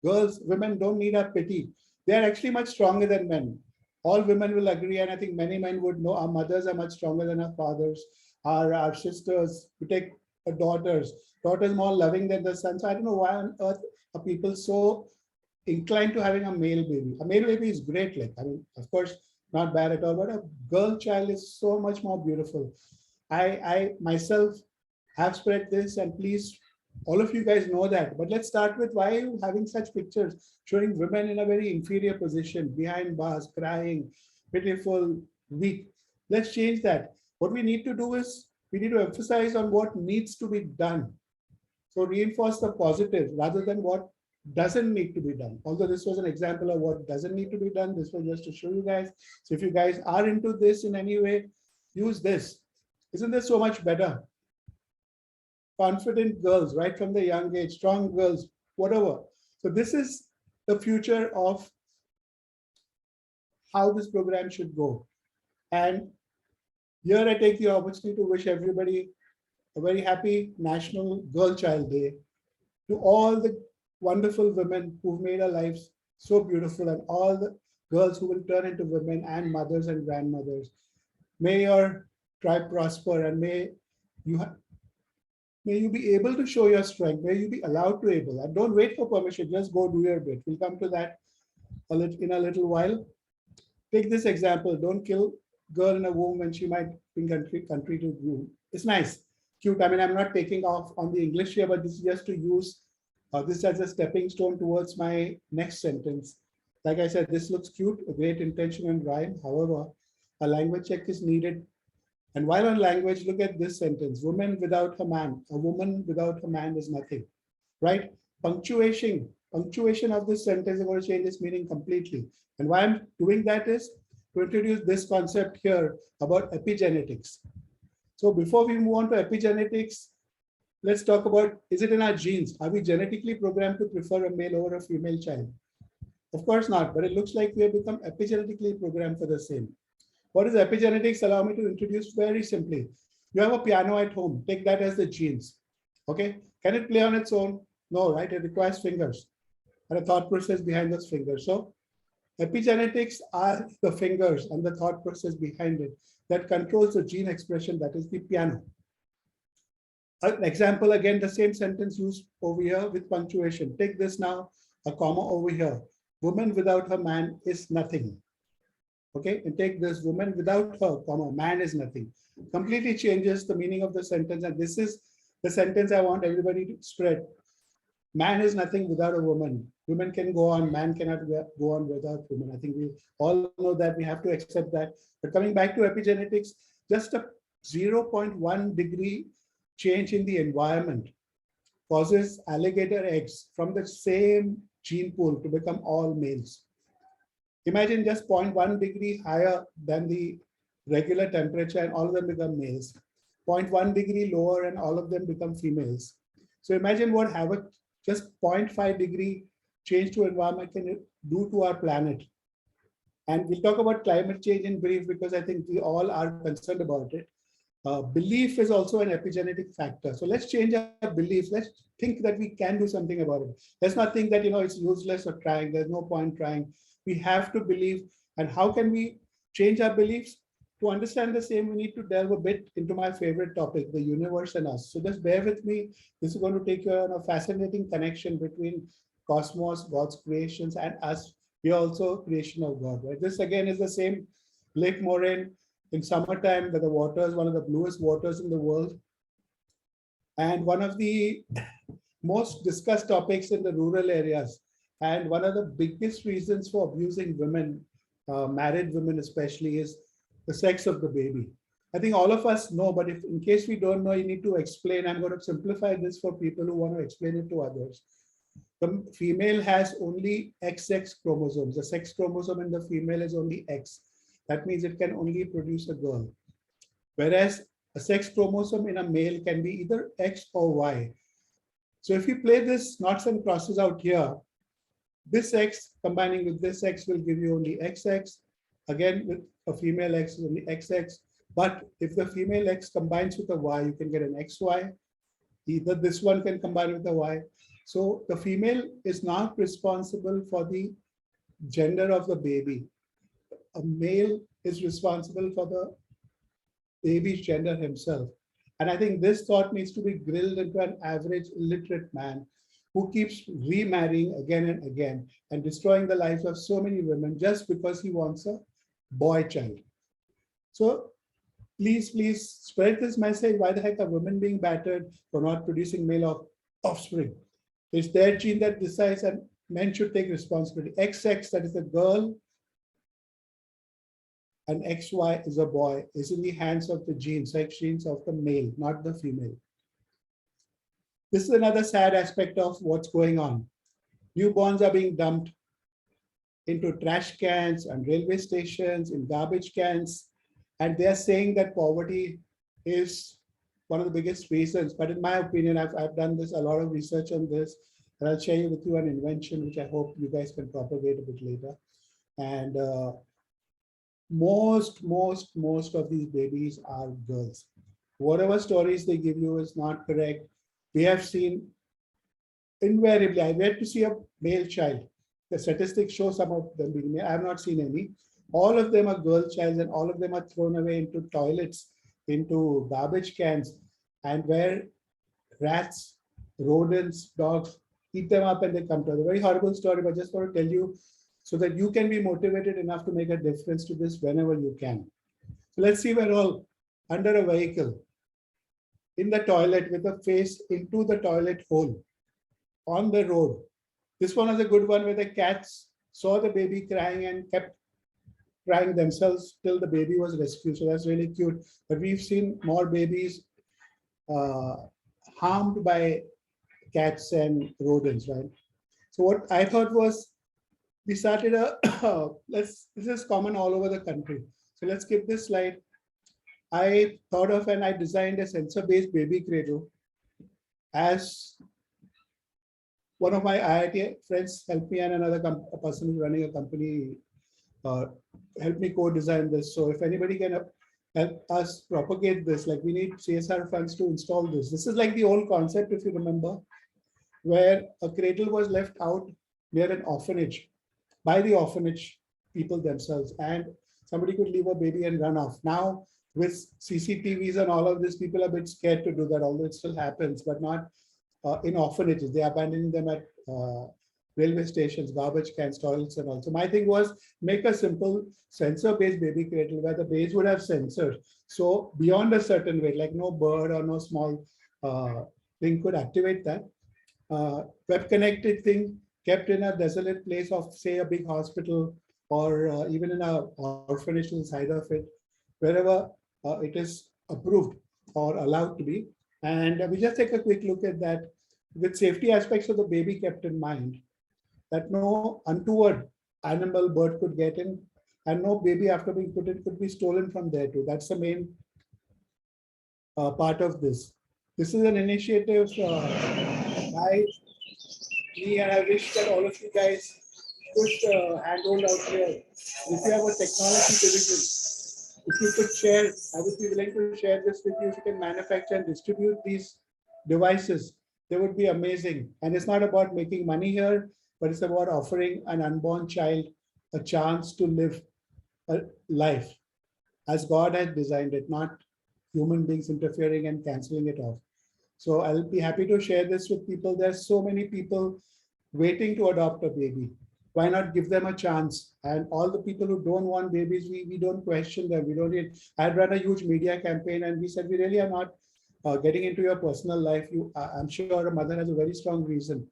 Girls, women don't need our pity. They are actually much stronger than men. All women will agree, and I think many men would know, our mothers are much stronger than our fathers, our sisters. We take our daughters more loving than the sons. So I don't know why on earth are people so inclined to having a male baby. A male baby is great, like, I mean, of course, not bad at all, but a girl child is so much more beautiful. I myself have spread this, and please, all of you guys know that. But let's start with, why are you having such pictures showing women in a very inferior position, behind bars, crying, pitiful, weak? Let's change that. What we need to do is, we need to emphasize on what needs to be done. So reinforce the positive rather than what doesn't need to be done. Although this was an example of what doesn't need to be done, this was just to show you guys. So if you guys are into this in any way, use this. Isn't this so much better? Confident girls, right from the young age, strong girls, whatever. So this is the future of how this program should go. And here I take the opportunity to wish everybody a very happy National Girl Child Day, to all the wonderful women who've made our lives so beautiful, and all the girls who will turn into women and mothers and grandmothers. May your tribe prosper, and may you be able to show your strength. May you be allowed to able. And don't wait for permission. Just go do your bit. We'll come to that in a little while. Take this example. Don't kill girl in a womb when she might bring country to you. It's nice, cute. I mean, I'm not taking off on the English here, but this is just to use this as a stepping stone towards my next sentence. Like I said, this looks cute, a great intention and rhyme. However, a language check is needed. And while on language, look at this sentence: woman without her man. A woman without her man is nothing, right? Punctuation of this sentence is going to change its meaning completely. And why I'm doing that is to introduce this concept here about epigenetics. So before we move on to epigenetics, let's talk about, is it in our genes? Are we genetically programmed to prefer a male over a female child? Of course not, but it looks like we have become epigenetically programmed for the same. What is epigenetics? Allow me to introduce very simply. You have a piano at home. Take that as the genes. Okay. Can it play on its own? No, right? It requires fingers and a thought process behind those fingers. So epigenetics are the fingers and the thought process behind it that controls the gene expression, that is the piano. An example, again, the same sentence used over here with punctuation. Take this now, a comma over here. Woman without her man is nothing. Okay, and take this: woman without her, comma, man is nothing. Completely changes the meaning of the sentence, and this is the sentence I want everybody to spread. Man is nothing without a woman. Women can go on, man cannot go on without women. I think we all know that, we have to accept that. But coming back to epigenetics, just a 0.1 degree change in the environment causes alligator eggs from the same gene pool to become all males. Imagine just 0.1 degree higher than the regular temperature and all of them become males. 0.1 degree lower and all of them become females. So imagine what havoc just 0.5 degree change to environment can do to our planet. And we'll talk about climate change in brief, because I think we all are concerned about it. Belief is also an epigenetic factor. So let's change our beliefs. Let's think that we can do something about it. Let's not think that, it's useless or trying. There's no point trying. We have to believe. And how can we change our beliefs? To understand the same, we need to delve a bit into my favorite topic, the universe and us. So just bear with me. This is going to take you on a fascinating connection between cosmos, God's creations, and us. We are also creation of God, right? This again is the same Lake Moraine in summertime, where the water is one of the bluest waters in the world. And one of the most discussed topics in the rural areas. And one of the biggest reasons for abusing women, married women especially, is the sex of the baby. I think all of us know, but if in case we don't know, you need to explain. I'm going to simplify this for people who want to explain it to others. The female has only XX chromosomes. The sex chromosome in the female is only X. That means it can only produce a girl. Whereas a sex chromosome in a male can be either X or Y. So if you play this knots and crosses out here, this X combining with this X will give you only XX. Again, with a female X is only XX. But if the female X combines with a Y, you can get an XY. Either this one can combine with a Y. So the female is not responsible for the gender of the baby. A male is responsible for the baby's gender himself. And I think this thought needs to be grilled into an average illiterate man who keeps remarrying again and again and destroying the lives of so many women just because he wants a boy child. So please spread this message. Why the heck are women being battered for not producing male offspring? It's their gene that decides, and men should take responsibility. XX, that is a girl, and XY is a boy, is in the hands of the genes, sex genes of the male, not the female. This is another sad aspect of what's going on. Newborns are being dumped into trash cans and railway stations, in garbage cans. And they're saying that poverty is one of the biggest reasons. But in my opinion, I've done this, a lot of research on this, and I'll share with you an invention, which I hope you guys can propagate a bit later. And most of these babies are girls. Whatever stories they give you is not correct. We have seen invariably, I went to see a male child. The statistics show some of them being male. I have not seen any. All of them are girl childs, and all of them are thrown away into toilets, into garbage cans, and where rats, rodents, dogs eat them up and they come to us. A very horrible story, but just want to tell you so that you can be motivated enough to make a difference to this whenever you can. So let's see, we're all under a vehicle, in the toilet with a face into the toilet hole, on the road. This one was a good one where the cats saw the baby crying and kept crying themselves till the baby was rescued. So that's really cute. But we've seen more babies harmed by cats and rodents, right? So what I thought was, we started a, this is common all over the country. So let's skip this slide. I thought of and I designed a sensor-based baby cradle. As one of my IIT friends helped me, and another person who's running a company helped me co-design this. So if anybody can help us propagate this, like we need CSR funds to install this. This is like the old concept, if you remember, where a cradle was left out near an orphanage by the orphanage people themselves, and somebody could leave a baby and run off. Now with CCTVs and all of this, people are a bit scared to do that, although it still happens, but not in orphanages. They are abandoning them at railway stations, garbage cans, toilets, and all. So my thing was, make a simple sensor-based baby cradle where the base would have sensors. So beyond a certain weight, like no bird or no small thing could activate that. Web-connected thing kept in a desolate place of, say, a big hospital, or even in a orphanage to the side of it, wherever it is approved or allowed to be. And we just take a quick look at that with safety aspects of the baby kept in mind, that no untoward animal, bird could get in, and no baby after being put in could be stolen from there too. That's the main part of this. This is an initiative by me, and I wish that all of you guys could handhold out here. If you have a technology division, if you could share, I would be willing to share this with you. If you can manufacture and distribute these devices, they would be amazing. And it's not about making money here, but it's about offering an unborn child a chance to live a life as God has designed it, not human beings interfering and canceling it off. So I'll be happy to share this with people. There's so many people waiting to adopt a baby. Why not give them a chance? And all the people who don't want babies, we don't question them. We don't need. I'd run a huge media campaign, and we said we really are not getting into your personal life. I'm sure a mother has a very strong reason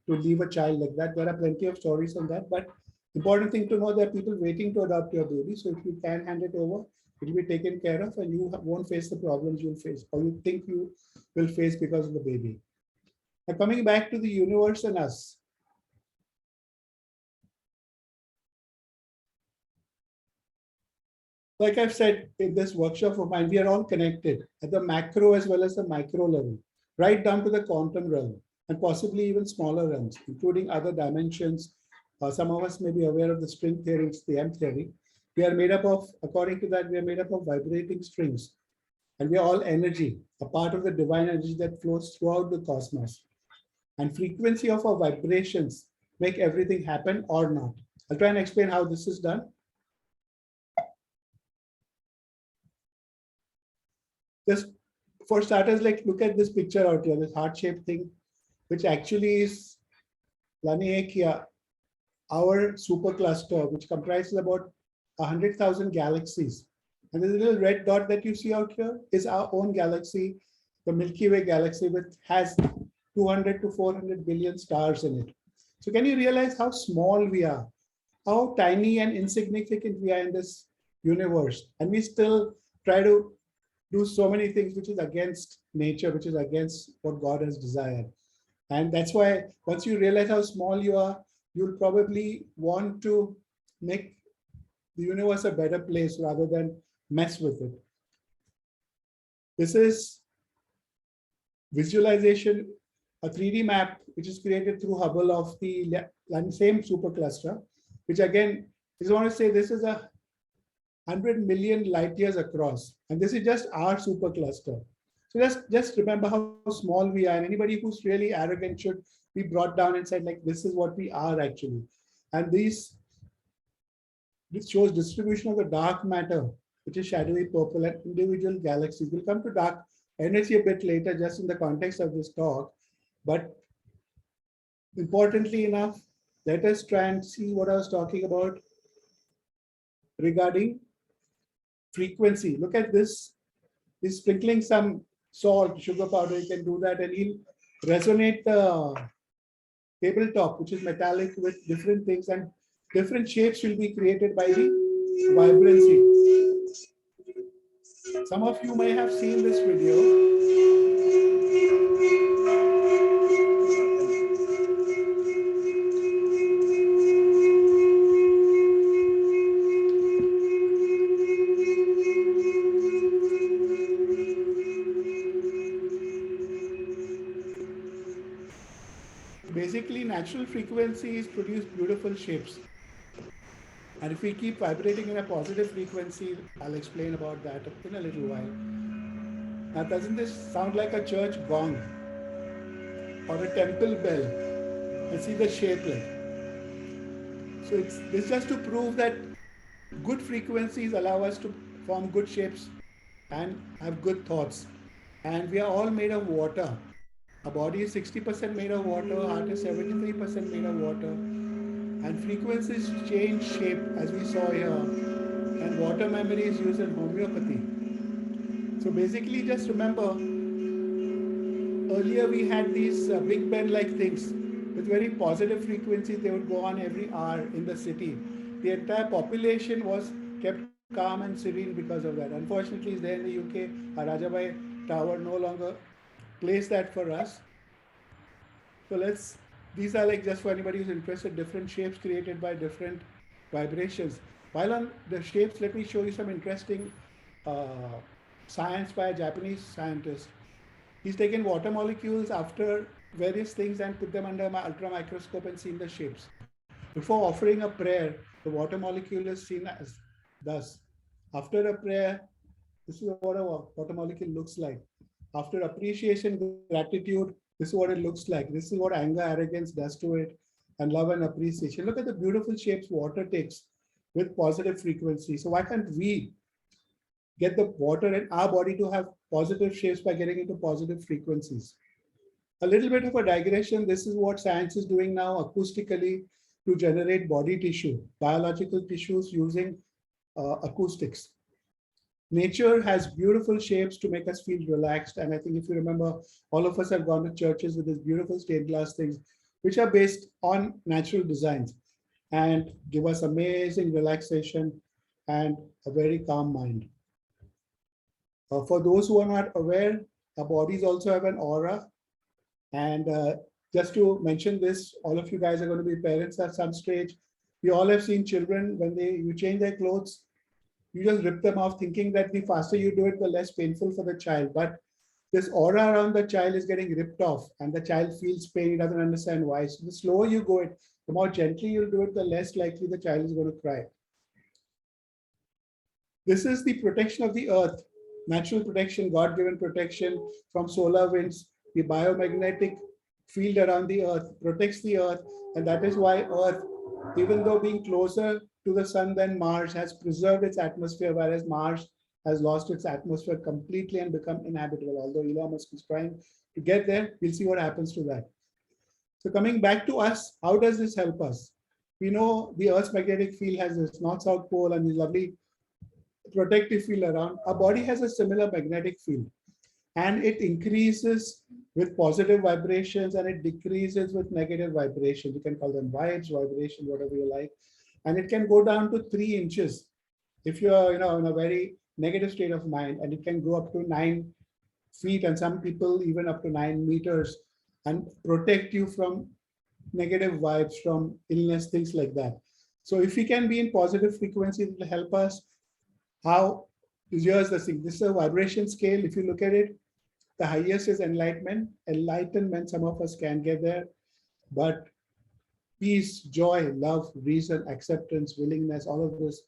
to leave a child like that. There are plenty of stories on that, but important thing to know, there are people waiting to adopt your baby. So if you can hand it over, it will be taken care of, and you won't face the problems you'll face, or you think you will face because of the baby. Now coming back to the universe and us. Like I've said in this workshop of mine, we are all connected at the macro as well as the micro level, right down to the quantum realm, and possibly even smaller realms, including other dimensions. Some of us may be aware of the string theory, the M theory. We are made up of, according to that, we are made up of vibrating strings. And we are all energy, a part of the divine energy that flows throughout the cosmos. And frequency of our vibrations make everything happen or not. I'll try and explain how this is done. Just for starters, like look at this picture out here, this heart-shaped thing, which actually is Laniakea, our supercluster, which comprises about 100,000 galaxies. And this little red dot that you see out here is our own galaxy, the Milky Way galaxy, which has 200 to 400 billion stars in it. So can you realize how small we are, how tiny and insignificant we are in this universe? And we still try to do so many things which is against nature, which is against what God has desired. And that's why once you realize how small you are, you'll probably want to make the universe a better place rather than mess with it. This is visualization, a 3D map, which is created through Hubble of the same supercluster, which again, I just want to say this is 100 million light years across. And this is just our supercluster. So just remember how small we are. And anybody who's really arrogant should be brought down and said, like, this is what we are actually. And this shows distribution of the dark matter, which is shadowy purple, and individual galaxies. We'll come to dark energy a bit later, just in the context of this talk. But importantly enough, let us try and see what I was talking about regarding frequency. Look at this. He's sprinkling some salt, sugar powder. You can do that, and he'll resonate the tabletop, which is metallic, with different things, and different shapes will be created by the vibrancy. Some of you may have seen this video. Basically, natural frequencies produce beautiful shapes. And if we keep vibrating in a positive frequency, I'll explain about that in a little while. Now, doesn't this sound like a church gong or a temple bell? And see the shape like. So it's just to prove that good frequencies allow us to form good shapes and have good thoughts. And we are all made of water. Our body is 60% made of water, heart is 73% made of water. And frequencies change shape, as we saw here. And water memory is used in homeopathy. So basically, just remember, earlier we had these Big Ben-like things with very positive frequencies. They would go on every hour in the city. The entire population was kept calm and serene because of that. Unfortunately, there in the UK, our Rajabai Tower no longer plays that for us. So these are like just for anybody who's interested, different shapes created by different vibrations. While on the shapes, let me show you some interesting science by a Japanese scientist. He's taken water molecules after various things and put them under my ultra microscope and seen the shapes. Before offering a prayer, the water molecule is seen as thus. After a prayer, this is what a water molecule looks like. After appreciation, gratitude, this is what it looks like. This is what anger, arrogance does to it, and love and appreciation. Look at the beautiful shapes water takes with positive frequency. So why can't we get the water in our body to have positive shapes by getting into positive frequencies? A little bit of a digression. This is what science is doing now acoustically to generate body tissue, biological tissues using acoustics. Nature has beautiful shapes to make us feel relaxed. And I think if you remember, all of us have gone to churches with these beautiful stained glass things, which are based on natural designs and give us amazing relaxation and a very calm mind. For those who are not aware, our bodies also have an aura. And just to mention this, all of you guys are going to be parents at some stage. We all have seen children, when you change their clothes, you just rip them off thinking that the faster you do it, the less painful for the child. But this aura around the child is getting ripped off and the child feels pain. He doesn't understand why. So the slower you go it, the more gently you'll do it, the less likely the child is going to cry. This is the protection of the earth, natural protection, God-given protection from solar winds. The biomagnetic field around the earth protects the earth. And that is why earth, even though being closer to the sun than Mars, has preserved its atmosphere, whereas Mars has lost its atmosphere completely and become inhabitable. Although Elon Musk is trying to get there, we'll see what happens to that. So coming back to us, how does this help us? We know the Earth's magnetic field has this north-south pole and this lovely protective field around. Our body has a similar magnetic field, and it increases with positive vibrations and it decreases with negative vibrations. You can call them vibes, vibrations, whatever you like. And it can go down to 3 inches if you're in a very negative state of mind, and it can go up to 9 feet and some people even up to 9 meters. and protect you from negative vibes, from illness, things like that. So if we can be in positive frequency, it will help us. How? Here's the thing. This is a vibration scale. If you look at it, the highest is enlightenment. Enlightenment, some of us can get there, but peace, joy, love, reason, acceptance, willingness, all of this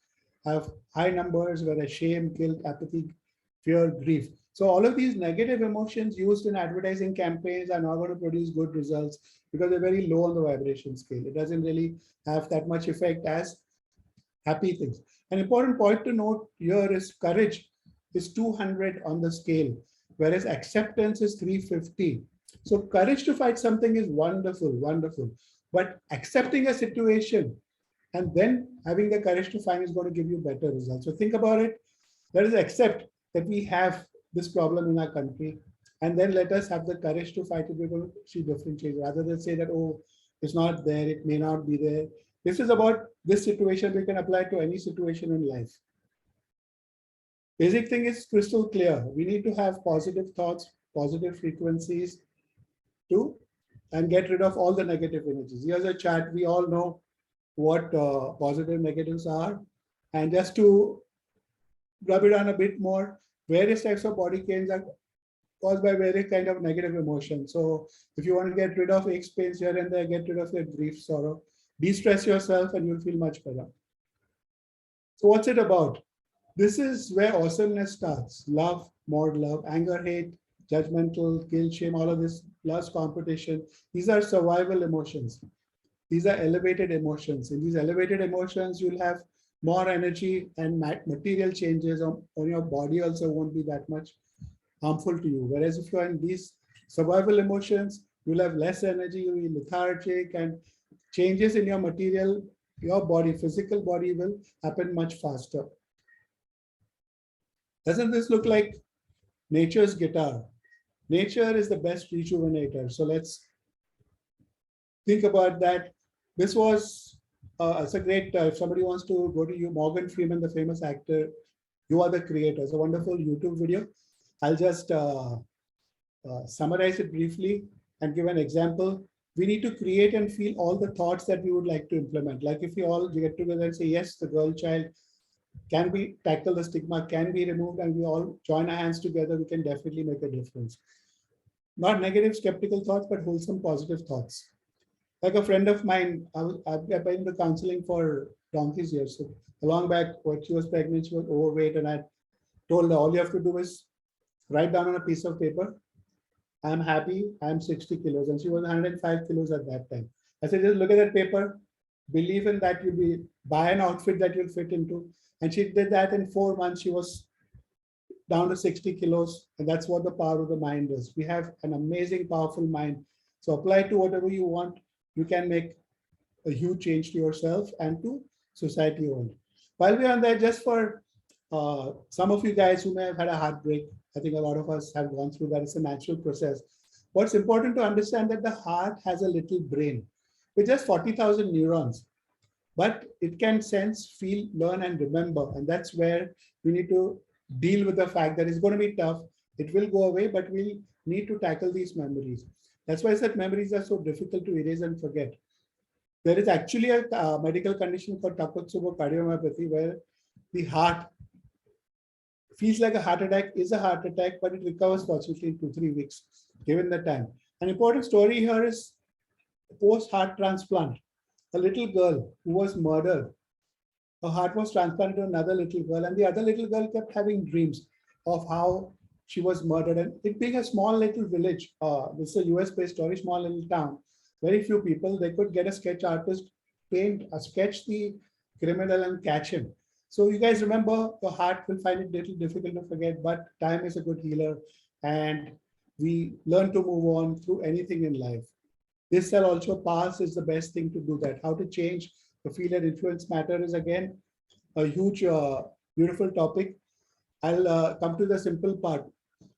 have high numbers, whereas shame, guilt, apathy, fear, grief. So all of these negative emotions used in advertising campaigns are not going to produce good results because they're very low on the vibration scale. It doesn't really have that much effect as happy things. An important point to note here is courage is 200 on the scale, whereas acceptance is 350. So courage to fight something is wonderful, wonderful. But accepting a situation and then having the courage to find is going to give you better results. So think about it. Let us accept that we have this problem in our country, and then let us have the courage to fight it. We're going to see different change rather than say that, oh, it's not there, it may not be there. This is about this situation. We can apply to any situation in life. Basic thing is crystal clear. We need to have positive thoughts, positive frequencies and get rid of all the negative energies. Here's a chart. We all know what positive negatives are. And just to rub it on a bit more, various types of body pains are caused by various kind of negative emotions. So if you want to get rid of aches, pains here and there, get rid of your grief, sorrow, de-stress yourself and you'll feel much better. So what's it about? This is where awesomeness starts. Love, more love, anger, hate, judgmental, guilt, shame, all of this, lust, competition. These are survival emotions. These are elevated emotions. In these elevated emotions, you'll have more energy and material changes on your body also won't be that much harmful to you. Whereas if you're in these survival emotions, you'll have less energy, you'll be lethargic, and changes in your material, your body, physical body will happen much faster. Doesn't this look like nature's guitar? Nature is the best rejuvenator. So let's think about that. This was, it's a great, if somebody wants to go to you, Morgan Freeman, the famous actor, You Are the Creator. It's a wonderful YouTube video. I'll just summarize it briefly and give an example. We need to create and feel all the thoughts that we would like to implement. Like if we all get together and say, yes, the girl child can be tackled, the stigma can be removed, and we all join our hands together, we can definitely make a difference. Not negative, skeptical thoughts, but wholesome, positive thoughts. Like a friend of mine, I've been in the counseling for donkeys years. So long back, when she was pregnant, she was overweight, and I told her, all you have to do is write down on a piece of paper, I'm happy, I'm 60 kilos. And she was 105 kilos at that time. I said, just look at that paper, believe in that, buy an outfit that you'll fit into. And she did that in 4 months. She was down to 60 kilos. And that's what the power of the mind is. We have an amazing, powerful mind. So apply to whatever you want. You can make a huge change to yourself and to society world. While we're on that, just for some of you guys who may have had a heartbreak, I think a lot of us have gone through that. It's a natural process. What's important to understand that the heart has a little brain with just 40,000 neurons, but it can sense, feel, learn, and remember. And that's where we need to deal with the fact that it's going to be tough. It will go away, but we'll need to tackle these memories. That's why I said memories are so difficult to erase and forget. There is actually a medical condition called Takotsubo cardiomyopathy, where the heart feels like a heart attack, is a heart attack, but it recovers fortunately in 2-3 weeks, given the time. An important story here is post-heart transplant. A little girl who was murdered, her heart was transplanted to another little girl, and the other little girl kept having dreams of how she was murdered. And it being a small little village, this is a US-based story, small little town, very few people, they could get a sketch artist, sketch the criminal and catch him. So you guys remember, the heart will find it little difficult to forget, but time is a good healer, and we learn to move on through anything in life. This shall also pass is the best thing to do that. How to change the feel and influence matter is again a huge, beautiful topic. I'll come to the simple part,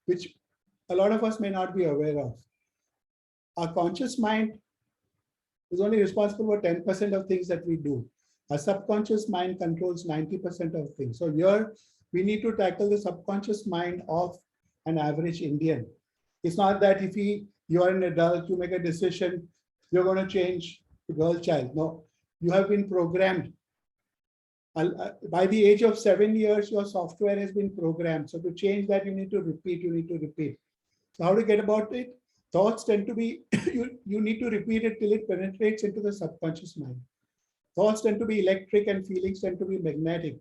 which a lot of us may not be aware of. Our conscious mind is only responsible for 10% of things that we do. Our subconscious mind controls 90% of things. So here we need to tackle the subconscious mind of an average Indian. It's not that if he you are an adult, you make a decision, you're going to change the girl child. No, you have been programmed. By the age of 7 years, your software has been programmed. So to change that, you need to repeat. So how to get about it? Thoughts tend to be, you need to repeat it till it penetrates into the subconscious mind. Thoughts tend to be electric and feelings tend to be magnetic.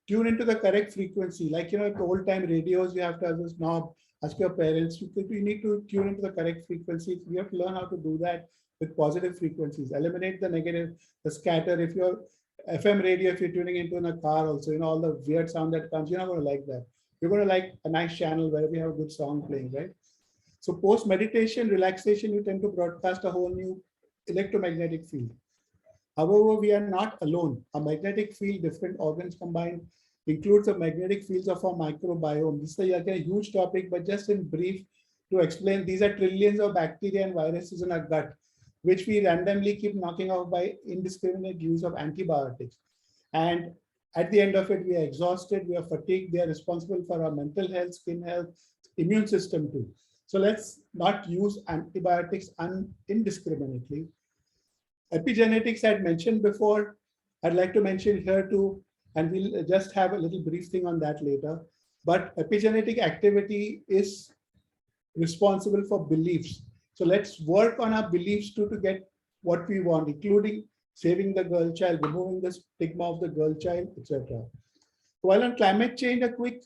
Tune into the correct frequency. Like, at old time radios, you have to have this knob, ask your parents, you need to tune into the correct frequencies. We have to learn how to do that with positive frequencies. Eliminate the negative, the scatter. If you're FM radio, if you're tuning into in a car also, all the weird sound that comes, you're not going to like that. You're going to like a nice channel where we have a good song playing, right? So post meditation, relaxation, you tend to broadcast a whole new electromagnetic field. However, we are not alone. A magnetic field, different organs combined, includes the magnetic fields of our microbiome. This is a huge topic, but just in brief to explain, these are trillions of bacteria and viruses in our gut, which we randomly keep knocking off by indiscriminate use of antibiotics. And at the end of it, we are exhausted, we are fatigued, they are responsible for our mental health, skin health, immune system too. So let's not use antibiotics indiscriminately. Epigenetics I had mentioned before. I'd like to mention here too, and we'll just have a little brief thing on that later. But epigenetic activity is responsible for beliefs. So let's work on our beliefs too to get what we want, including saving the girl child, removing the stigma of the girl child, etc. While on climate change, a quick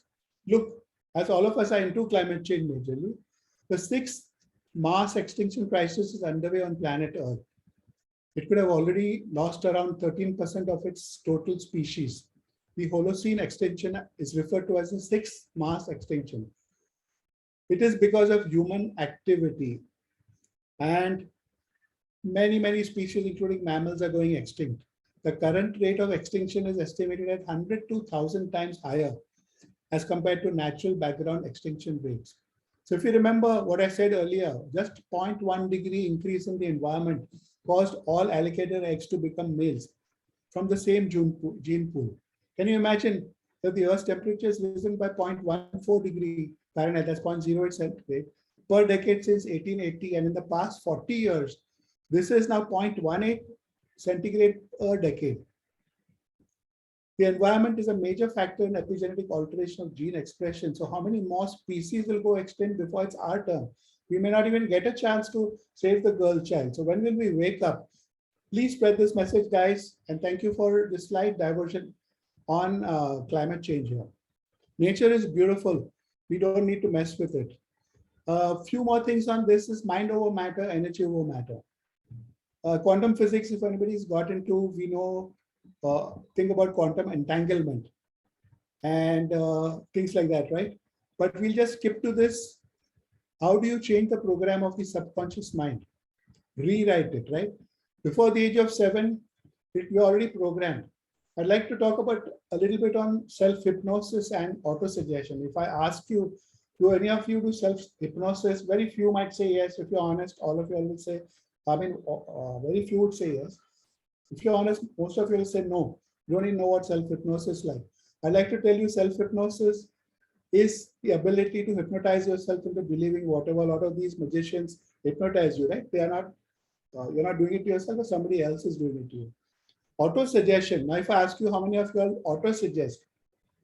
look, as all of us are into climate change majorly, the 6th mass extinction crisis is underway on planet Earth. It could have already lost around 13% of its total species. The Holocene extinction is referred to as the 6th mass extinction. It is because of human activity, and many species, including mammals, are going extinct. The current rate of extinction is estimated at 100 to 1,000 times higher as compared to natural background extinction rates. So if you remember what I said earlier, just 0.1 degree increase in the environment caused all alligator eggs to become males from the same gene pool. Can you imagine that the Earth's temperature has risen by 0.14 degree Fahrenheit, that's 0.08 centigrade, per decade since 1880, and in the past 40 years, this is now 0.18 centigrade per decade. The environment is a major factor in epigenetic alteration of gene expression. So how many more species will go extinct before it's our turn? We may not even get a chance to save the girl child. So when will we wake up? Please spread this message, guys. And thank you for this slight diversion on climate change here. Nature is beautiful. We don't need to mess with it. A few more things on this is mind over matter, energy over matter. Quantum physics, if anybody's got into, we know, think about quantum entanglement and things like that, right? But we'll just skip to this. How do you change the program of the subconscious mind? Rewrite it, right? Before the age of 7, you're already programmed. I'd like to talk about a little bit on self-hypnosis and auto-suggestion. If I ask you, do any of you do self-hypnosis? Very few might say yes. If you're honest, all of you will say, very few would say yes. If you're honest, most of you will say no. You don't even know what self-hypnosis is like. I'd like to tell you self-hypnosis is the ability to hypnotize yourself into believing whatever a lot of these magicians hypnotize you, right? They are not, you're not doing it to yourself, or somebody else is doing it to you. Auto-suggestion. Now, if I ask you how many of you all auto-suggest,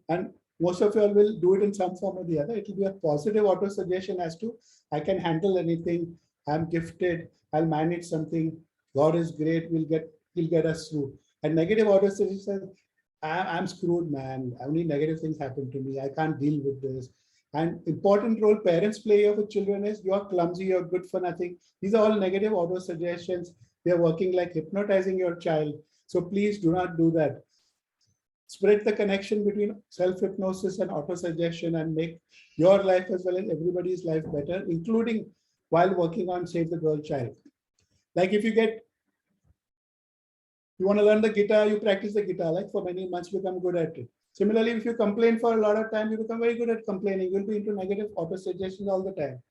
and most of you all will do it in some form or the other, it will be a positive auto-suggestion as to, I can handle anything, I'm gifted, I'll manage something, God is great, he'll get us through. And negative auto-suggestion says, I'm screwed, man. Only negative things happen to me. I can't deal with this. And important role parents play with children is, you're clumsy, you're good for nothing. These are all negative auto-suggestions. They're working like hypnotizing your child. So please do not do that. Spread the connection between self-hypnosis and auto-suggestion and make your life as well as everybody's life better, including while working on Save the Girl Child. Like if you want to learn the guitar, you practice the guitar, like for many months, become good at it. Similarly, if you complain for a lot of time, you become very good at complaining. You'll be into negative auto-suggestions all the time.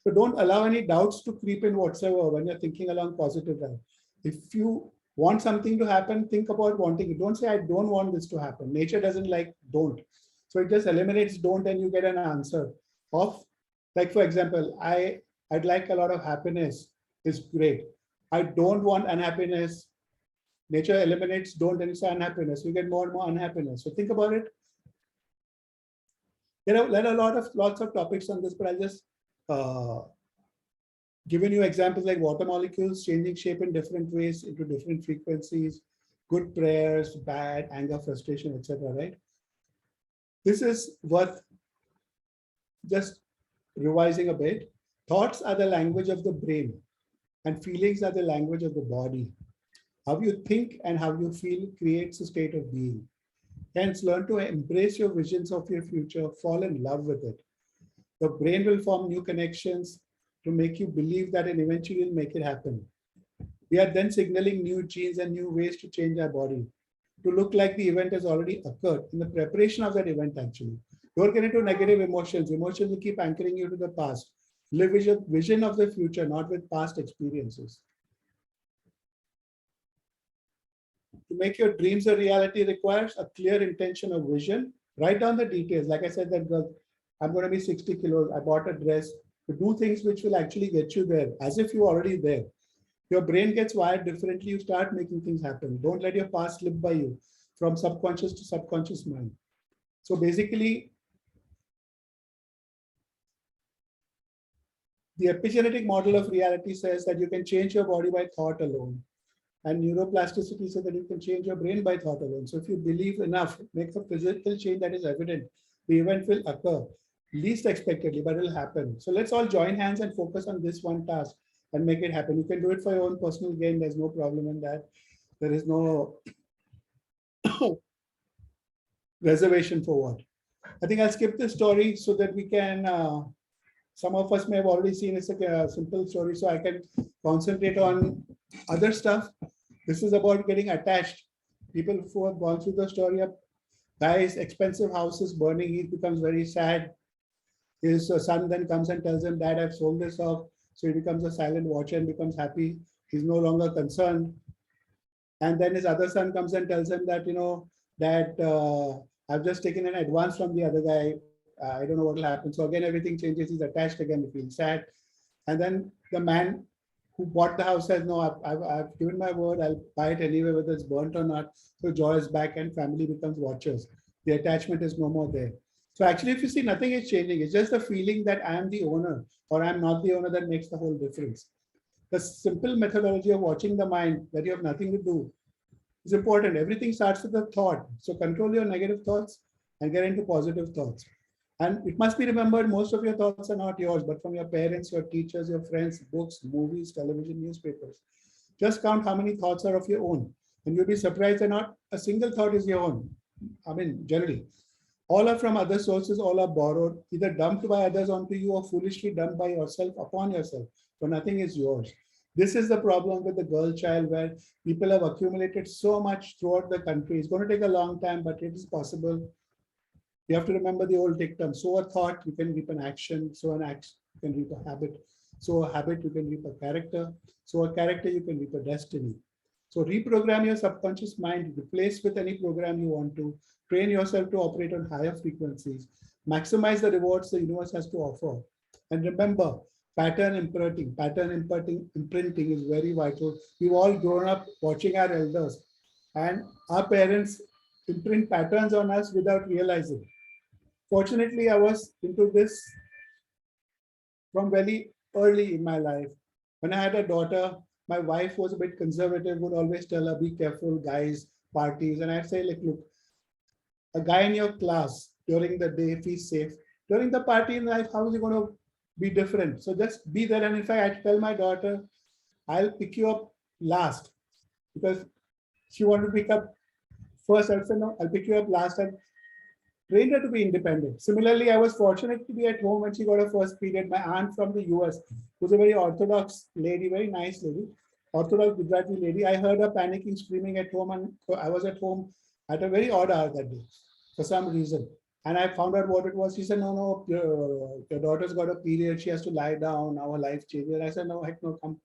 So don't allow any doubts to creep in whatsoever when you're thinking along positive line. If you want something to happen, think about wanting it. Don't say, I don't want this to happen. Nature doesn't like don't. So it just eliminates don't and you get an answer of, like, for example, I I'd like a lot of happiness is great. I don't want unhappiness. Nature eliminates don't and it's unhappiness. You get more and more unhappiness. So think about it. There are lots of topics on this, but I'll just given you examples like water molecules changing shape in different ways into different frequencies, good prayers, bad, anger, frustration, etc. Right? This is worth just revising a bit. Thoughts are the language of the brain, and feelings are the language of the body. How you think and how you feel creates a state of being. Hence, learn to embrace your visions of your future, fall in love with it. The brain will form new connections to make you believe that and eventually will make it happen. We are then signaling new genes and new ways to change our body to look like the event has already occurred in the preparation of that event actually. Don't get into negative emotions. Emotions will keep anchoring you to the past. Live with a vision of the future, not with past experiences. To make your dreams a reality requires a clear intention of vision. Write down the details. Like I said, that girl, I'm going to be 60 kilos. I bought a dress. To do things which will actually get you there, as if you're already there. Your brain gets wired differently. You start making things happen. Don't let your past slip by you from subconscious to subconscious mind. So basically, the epigenetic model of reality says that you can change your body by thought alone. And neuroplasticity says that you can change your brain by thought alone. So if you believe enough, make a physical change that is evident, the event will occur. Least expectedly, but it will happen. So let's all join hands and focus on this one task and make it happen. You can do it for your own personal gain. There's no problem in that. There is no reservation for what. I think I'll skip this story so that we can, some of us may have already seen it's a simple story, so I can concentrate on other stuff. This is about getting attached. People who have gone through the story of guy's expensive houses burning, he becomes very sad. His son then comes and tells him, Dad, I've sold this off. So he becomes a silent watcher and becomes happy. He's no longer concerned. And then his other son comes and tells him that, that I've just taken an advance from the other guy. I don't know what will happen. So again, everything changes. He's attached again. He feels sad. And then the man who bought the house says, no, I've given my word. I'll buy it anyway, whether it's burnt or not. So joy is back and family becomes watchers. The attachment is no more there. So actually, if you see, nothing is changing. It's just the feeling that I am the owner or I'm not the owner that makes the whole difference. The simple methodology of watching the mind that you have nothing to do is important. Everything starts with a thought. So control your negative thoughts and get into positive thoughts. And it must be remembered, most of your thoughts are not yours, but from your parents, your teachers, your friends, books, movies, television, newspapers. Just count how many thoughts are of your own. And you'll be surprised that not a single thought is your own. I mean, generally. All are from other sources, all are borrowed, either dumped by others onto you or foolishly dumped by yourself upon yourself. So nothing is yours. This is the problem with the girl child, where people have accumulated so much throughout the country. It's going to take a long time, but it is possible. You have to remember the old dictum. Sow a thought, you can reap an action. Sow an action, you can reap a habit. Sow a habit, you can reap a character. Sow a character, you can reap a destiny. So reprogram your subconscious mind, replace with any program you want to, train yourself to operate on higher frequencies, maximize the rewards the universe has to offer. And remember, pattern imprinting is very vital. We've all grown up watching our elders, and our parents imprint patterns on us without realizing. Fortunately, I was into this from very early in my life. When I had a daughter, my wife was a bit conservative, would always tell her, be careful, guys, parties. And I'd say, like, look, a guy in your class during the day, if he's safe, during the party in life, how is he going to be different? So just be there. And in fact, I tell my daughter, I'll pick you up last, because she wanted to pick up first. I said, no, I'll pick you up last, and trained her to be independent. Similarly, I was fortunate to be at home when she got her first period. My aunt from the US was a very orthodox lady, very nice lady, orthodox Gujarati lady. I heard her panicking, screaming at home, and I was at home at a very odd hour that day for some reason. And I found out what it was. She said, no, your daughter's got a period. She has to lie down. Our life changes. I said, no, heck no, come.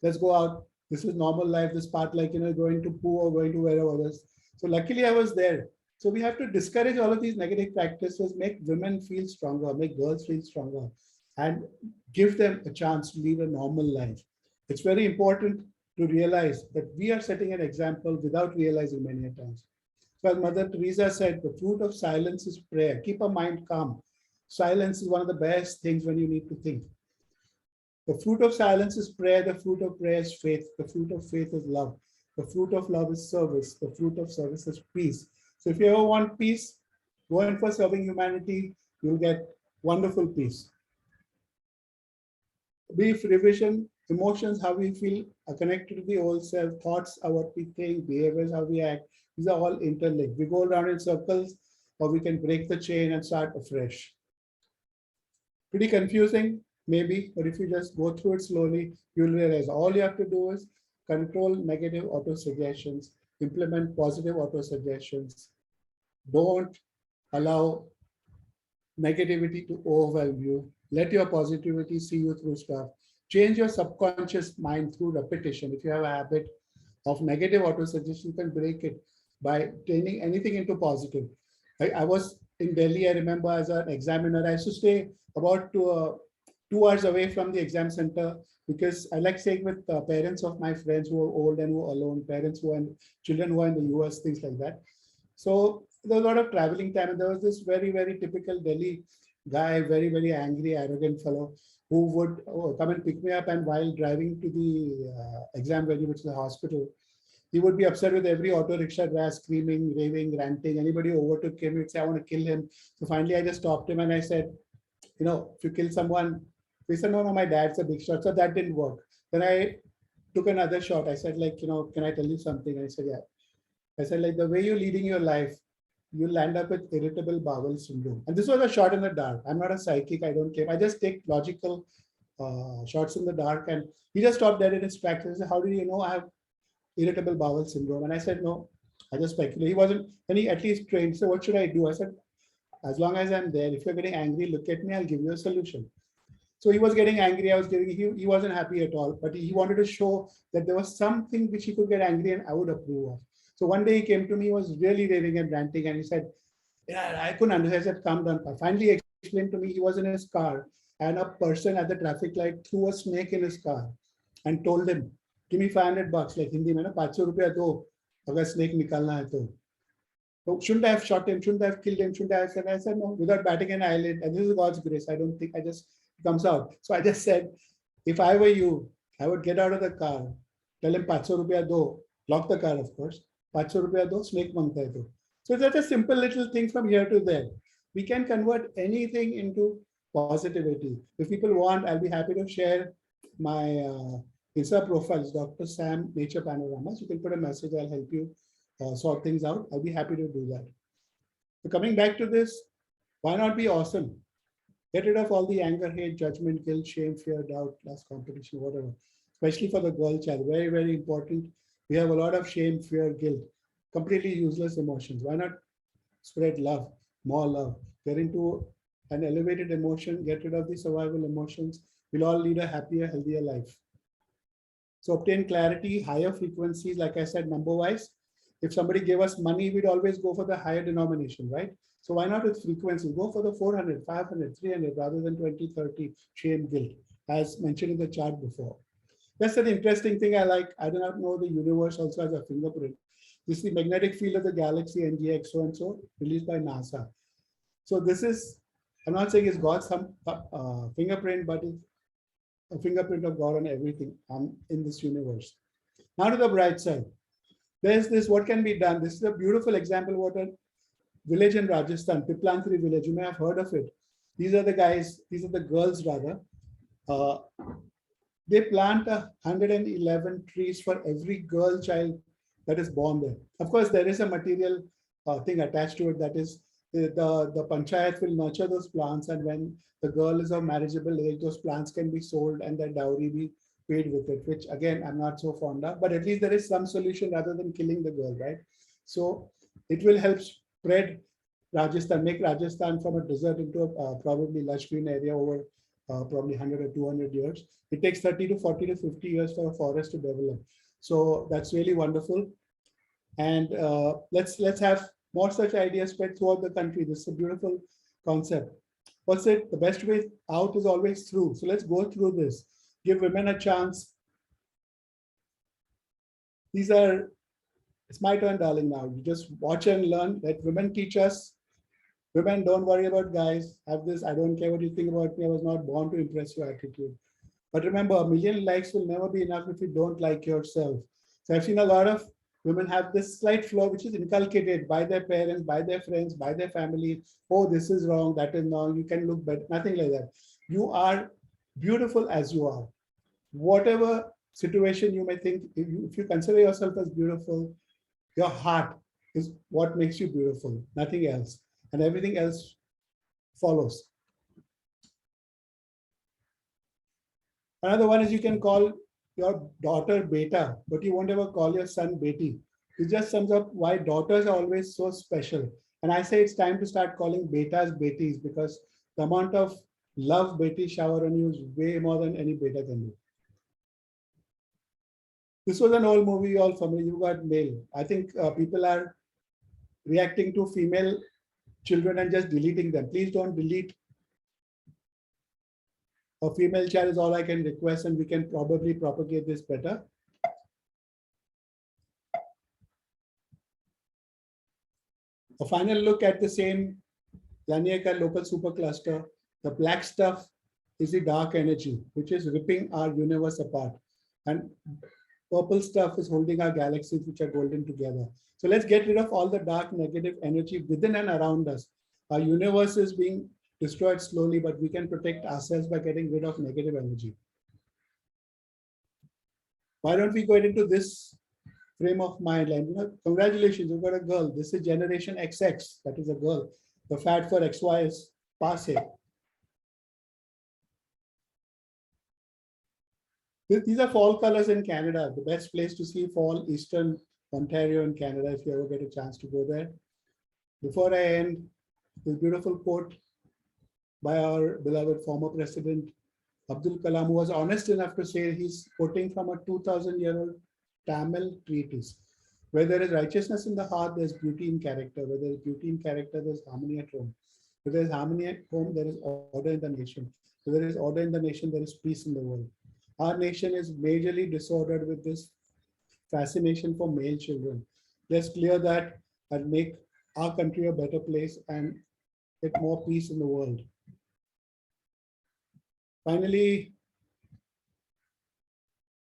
Let's go out. This is normal life. This part, like, going to poo or going to wherever others. So luckily I was there. So we have to discourage all of these negative practices, make women feel stronger, make girls feel stronger. and give them a chance to lead a normal life. It's very important to realize that we are setting an example without realizing many times. So as Mother Teresa said, the fruit of silence is prayer. Keep a mind calm. Silence is one of the best things when you need to think. The fruit of silence is prayer. The fruit of prayer is faith. The fruit of faith is love. The fruit of love is service. The fruit of service is peace. So if you ever want peace, go in for serving humanity. You'll get wonderful peace. Brief revision, emotions, how we feel are connected to the old self, thoughts are what we think, behaviors, how we act. These are all interlinked. We go around in circles, or we can break the chain and start afresh. Pretty confusing, maybe, but if you just go through it slowly, you'll realize all you have to do is control negative auto-suggestions, implement positive auto-suggestions. Don't allow negativity to overwhelm you. Let your positivity see you through stuff. Change your subconscious mind through repetition. If you have a habit of negative auto-suggestion, you can break it by turning anything into positive. I was in Delhi, I remember, as an examiner. I used to stay about 2 hours away from the exam center because I like staying with parents of my friends who are old and who are alone, parents who are children who are in the US, things like that. So there was a lot of traveling time, and there was this very, very typical Delhi guy, very, very angry, arrogant fellow who would come and pick me up, and while driving to the exam venue, which is the hospital, he would be upset with every auto rickshaw driver, screaming, raving, ranting. Anybody who overtook him, he'd say, I want to kill him. So finally, I just stopped him and I said, you know, if you kill someone, he said, no, my dad's a big shot. So that didn't work. Then I took another shot. I said, like, can I tell you something? And I said, yeah. I said, like, the way you're leading your life, you'll land up with irritable bowel syndrome. And this was a shot in the dark. I'm not a psychic. I don't care. I just take logical shots in the dark. And he just stopped dead in his tracks. He said, how do you know I have irritable bowel syndrome? And I said, no, I just speculate. He wasn't, and he at least trained. So what should I do? I said, as long as I'm there, if you're getting angry, look at me, I'll give you a solution. So he was getting angry. He wasn't happy at all, but he wanted to show that there was something which he could get angry and I would approve of. So one day he came to me, he was really raving and ranting, and he said, yeah, I couldn't understand. I said, calm down. Finally, he explained to me he was in his car and a person at the traffic light threw a snake in his car and told him, give me $500, like Hindi mein na, 500 rupees do, agar snake nikalna hai to. So shouldn't I have shot him? Shouldn't I have killed him? Shouldn't I have said? I said, no, without batting an eyelid. And this is God's grace. I don't think, it comes out. So I just said, if I were you, I would get out of the car, tell him 500 rupees do, lock the car, of course. 500 rupees do, snake mangta hai to. So that's a simple little thing from here to there. We can convert anything into positivity. If people want, I'll be happy to share my Insta profiles, Dr. Sam Nature Panoramas. You can put a message, I'll help you sort things out. I'll be happy to do that. So coming back to this, why not be awesome? Get rid of all the anger, hate, judgment, guilt, shame, fear, doubt, lust, competition, whatever. Especially for the girl child, very, very important. We have a lot of shame, fear, guilt, completely useless emotions. Why not spread love, more love? Get into an elevated emotion, get rid of the survival emotions. We'll all lead a happier, healthier life. So obtain clarity, higher frequencies, like I said, number-wise. If somebody gave us money, we'd always go for the higher denomination, right? So why not with frequency? Go for the 400, 500, 300 rather than 20, 30, shame, guilt, as mentioned in the chart before. That's an interesting thing I like. I do not know the universe also has a fingerprint. This is the magnetic field of the galaxy, NGX, so and so, released by NASA. So this is, I'm not saying it's God's fingerprint, but it's a fingerprint of God on everything in this universe. Now to the bright side. There's this, what can be done? This is a beautiful example of what a village in Rajasthan, Piplantri village, you may have heard of it. These are the guys, these are the girls rather. They plant 111 trees for every girl child that is born there. Of course, there is a material thing attached to it, that is the panchayat will nurture those plants, and when the girl is of marriageable age, those plants can be sold and their dowry be paid with it, which again, I'm not so fond of, but at least there is some solution rather than killing the girl, right? So it will help spread Rajasthan, make Rajasthan from a desert into a probably lush green area over probably 100 or 200 years. It takes 30 to 40 to 50 years for a forest to develop. So that's really wonderful. And let's have more such ideas spread throughout the country. This is a beautiful concept. what's it? The best way out is always through. So let's go through this. Give women a chance. These are, it's my turn, darling, now. You just watch and learn. Let women teach us. Women, don't worry about guys. Have this, I don't care what you think about me. I was not born to impress your attitude. But remember, a million likes will never be enough if you don't like yourself. So I've seen a lot of women have this slight flaw, which is inculcated by their parents, by their friends, by their family. Oh, this is wrong, that is wrong. You can look better, nothing like that. You are beautiful as you are. Whatever situation you may think, if you consider yourself as beautiful, your heart is what makes you beautiful, nothing else. And everything else follows. Another one is you can call your daughter Beta, but you won't ever call your son Beti. It just sums up why daughters are always so special. And I say it's time to start calling Betas Betis, because the amount of love Beti shower on you is way more than any Beta can do. This was an old movie, all familiar. You got male. I think people are reacting to female children and just deleting them. Please don't delete. A female child is all I can request, and we can probably propagate this better. A final look at the same Laniakar local supercluster. The black stuff is the dark energy, which is ripping our universe apart. And purple stuff is holding our galaxies, which are golden together. So let's get rid of all the dark negative energy within and around us. Our universe is being destroyed slowly, but we can protect ourselves by getting rid of negative energy. Why don't we go into this frame of mind? Like, congratulations, you've got a girl. This is generation XX, that is a girl. The fad for XY is passe. These are fall colors in Canada. The best place to see fall, Eastern Ontario in Canada, if you ever get a chance to go there. Before I end, this beautiful quote by our beloved former president, Abdul Kalam, who was honest enough to say he's quoting from a 2,000-year-old Tamil treatise. Where there is righteousness in the heart, there's beauty in character. Where there is beauty in character, there's harmony at home. Where there is harmony at home, there is order in the nation. Where there is order in the nation, there is peace in the world. Our nation is majorly disordered with this fascination for male children. Let's clear that and make our country a better place and get more peace in the world. Finally,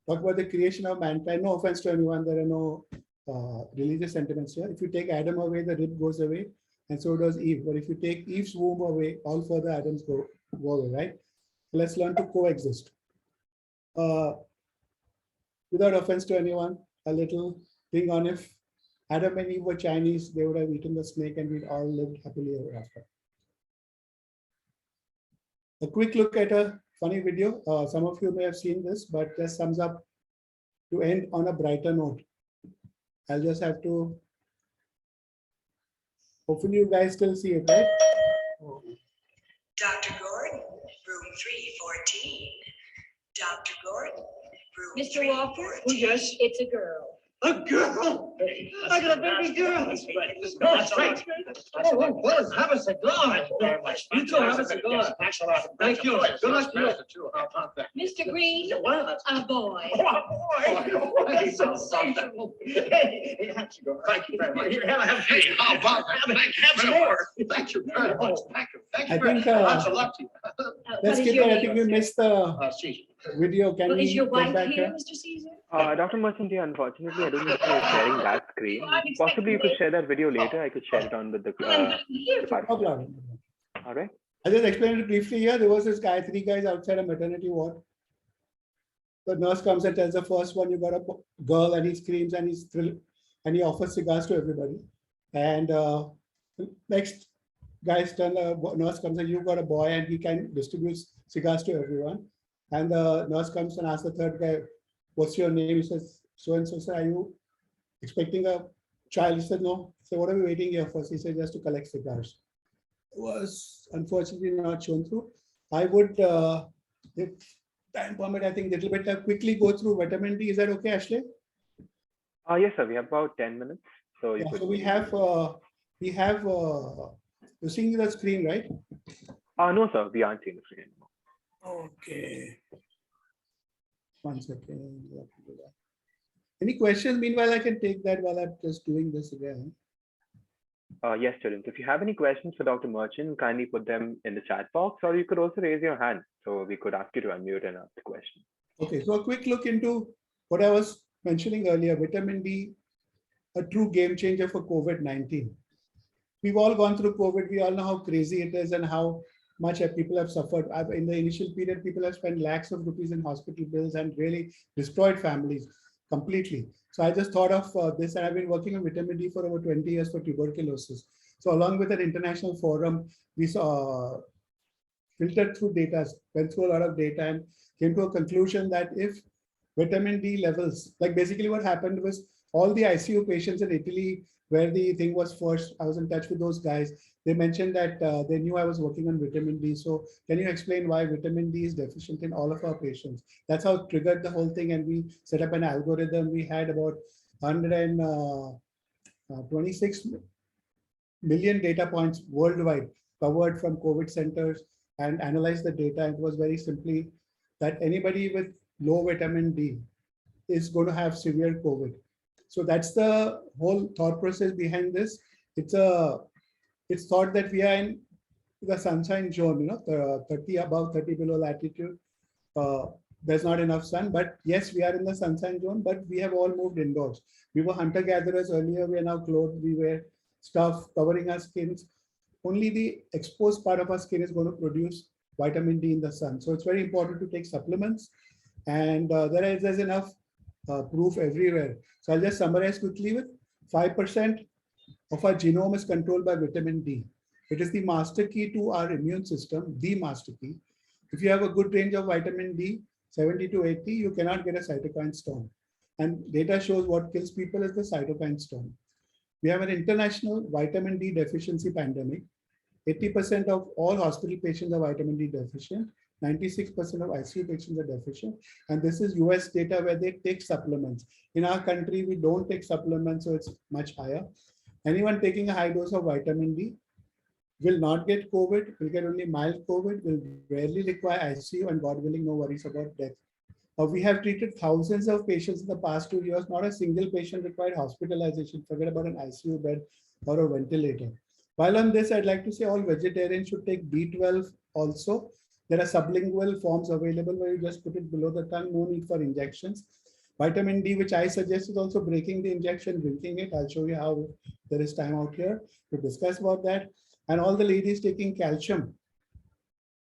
talk about the creation of mankind. No offense to anyone, there are no religious sentiments here. If you take Adam away, the rib goes away, and so does Eve. But if you take Eve's womb away, all further Adams go away, right? Let's learn to coexist. Without offense to anyone, a little thing on if Adam and Eve were Chinese, they would have eaten the snake and we'd all lived happily ever after. A quick look at a funny video. Some of you may have seen this, but just sums up to end on a brighter note. I'll just have to, hopefully you guys still see it, right? Dr. Gordon, room 314. Dr. Gordon, room Mr. Walker? 314. Yes, it's a girl. A girl? I got a baby girl. That's right. Oh, well, have a cigar. Thank you very much. You too, have a cigar. Thanks a lot. Thank you. Good luck to you. How about that? Mr. Green, What? a boy. Oh, boy. That's sensational. Hey, thank you very much. Hey, how about that? Have some more. Thank you very much. Thank you. Thank you I very think, much. Lots of luck to you. Let's keep it. I think we missed the Caesar. video. Can we Is your get wife back here, here? Mr. Caesar? Dr. Merchant, unfortunately, I don't think you're sharing that screen. Possibly you could share that video later. I could share it on with the No problem. All right. I just explained it briefly here. There was this guy, 3 guys outside a maternity ward. The nurse comes and tells the first one, you got a girl, and he screams and he's thrilled and he offers cigars to everybody. And next guy's turn, the nurse comes and you got a boy, and he can distribute cigars to everyone. And the nurse comes and asks the third guy, what's your name? He says, so and so. Are you expecting a child? He said, no. So what are we waiting here for? He said, just to collect cigars. It was unfortunately not shown through. I would, if time permit, I think a little bit quickly go through vitamin D. Is that okay, Ashley? Yes, sir. We have about 10 minutes. So, Yeah, so we have, you're seeing the screen, right? No, sir, we aren't seeing the screen anymore. Okay. 1 second. We have to do that. Any questions? Meanwhile, I can take that while I'm just doing this again. Yes, students, if you have any questions for Dr. Merchant, kindly put them in the chat box, or you could also raise your hand so we could ask you to unmute and ask the question. Okay, so a quick look into what I was mentioning earlier, vitamin D, a true game changer for COVID-19. We've all gone through COVID. We all know how crazy it is and how much people have suffered. In the initial period, people have spent lakhs of rupees in hospital bills and really destroyed families completely. So I just thought of this, and I've been working on vitamin D for over 20 years for tuberculosis. So along with an international forum, we saw filtered through data, went through a lot of data and came to a conclusion that if vitamin D levels, like basically what happened was all the ICU patients in Italy, where the thing was first, I was in touch with those guys. They mentioned that they knew I was working on vitamin D. So can you explain why vitamin D is deficient in all of our patients? That's how it triggered the whole thing. And we set up an algorithm. We had about 126 million data points worldwide covered from COVID centers and analyzed the data. It was very simply that anybody with low vitamin D is going to have severe COVID. So that's the whole thought process behind this. It's thought that we are in the sunshine zone, you know, 30 above, 30 below latitude. There's not enough sun, but yes, we are in the sunshine zone, but we have all moved indoors. We were hunter-gatherers earlier. We are now clothed. We wear stuff covering our skins. Only the exposed part of our skin is going to produce vitamin D in the sun. So it's very important to take supplements, and there's enough proof everywhere. So I'll just summarize quickly with 5% of our genome is controlled by vitamin D. It is the master key to our immune system, the master key. If you have a good range of vitamin D, 70 to 80, you cannot get a cytokine storm. And data shows what kills people is the cytokine storm. We have an international vitamin D deficiency pandemic. 80% of all hospital patients are vitamin D deficient. 96% of ICU patients are deficient. And this is US data where they take supplements. In our country, we don't take supplements, so it's much higher. Anyone taking a high dose of vitamin D will not get COVID, will get only mild COVID, will rarely require ICU, and God willing, no worries about death. We have treated thousands of patients in the past 2 years. Not a single patient required hospitalization. Forget about an ICU bed or a ventilator. While on this, I'd like to say all vegetarians should take B12 also. There are sublingual forms available where you just put it below the tongue, no need for injections. Vitamin D, which I suggest, is also breaking the injection, drinking it. I'll show you how there is time out here to discuss about that. And all the ladies taking calcium,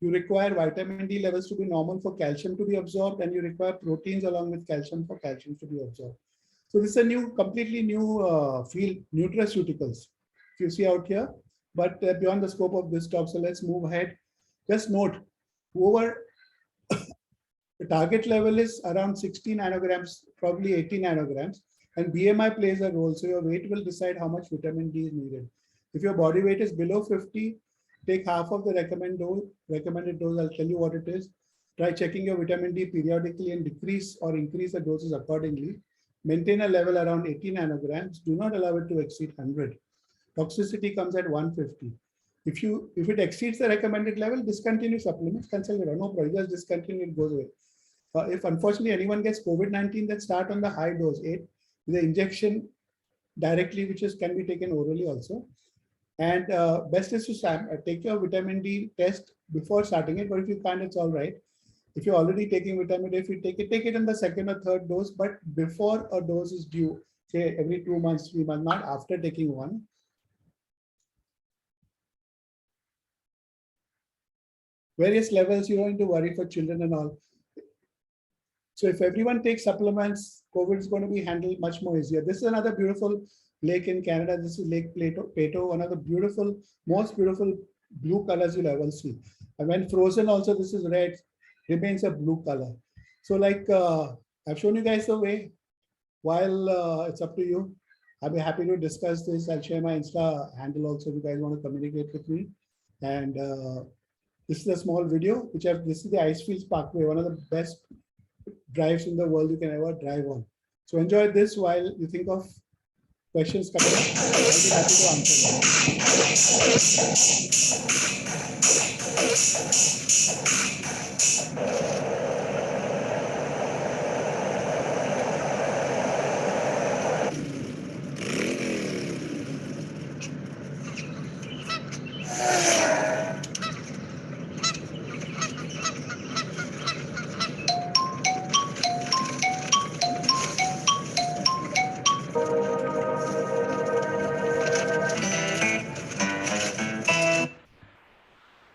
you require vitamin D levels to be normal for calcium to be absorbed, and you require proteins along with calcium for calcium to be absorbed. So this is a new, completely new field, nutraceuticals, if you see out here, but beyond the scope of this talk. So let's move ahead. Just note, whoever the target level is around 60 nanograms, probably 80 nanograms, and BMI plays a role. So your weight will decide how much vitamin D is needed. If your body weight is below 50, take half of the recommended dose. I'll tell you what it is. Try checking your vitamin D periodically and decrease or increase the doses accordingly. Maintain a level around 80 nanograms. Do not allow it to exceed 100. Toxicity comes at 150. If it exceeds the recommended level, discontinue supplements, consult it. No problem, just discontinue, it goes away. If unfortunately anyone gets COVID-19, then start on the high dose, 8, with the injection directly, which can be taken orally also. And best is to take your vitamin D test before starting it, but if you can't, it's all right. If you're already taking vitamin D, if you take it in the second or third dose, but before a dose is due, say every 2 months, 3 months, not after taking one. Various levels, you don't need to worry for children and all. So if everyone takes supplements, COVID is going to be handled much more easier. This is another beautiful lake in Canada. This is Lake Plato, one of the beautiful, most beautiful blue colors you'll ever see. And when frozen also, this is red, remains a blue color. So like I've shown you guys the way. While it's up to you, I'll be happy to discuss this. I'll share my Insta handle also if you guys want to communicate with me. And this is a small video, this is the Icefields Parkway, one of the best drives in the world you can ever drive on. So enjoy this while you think of questions coming up. I'll be happy to answer them.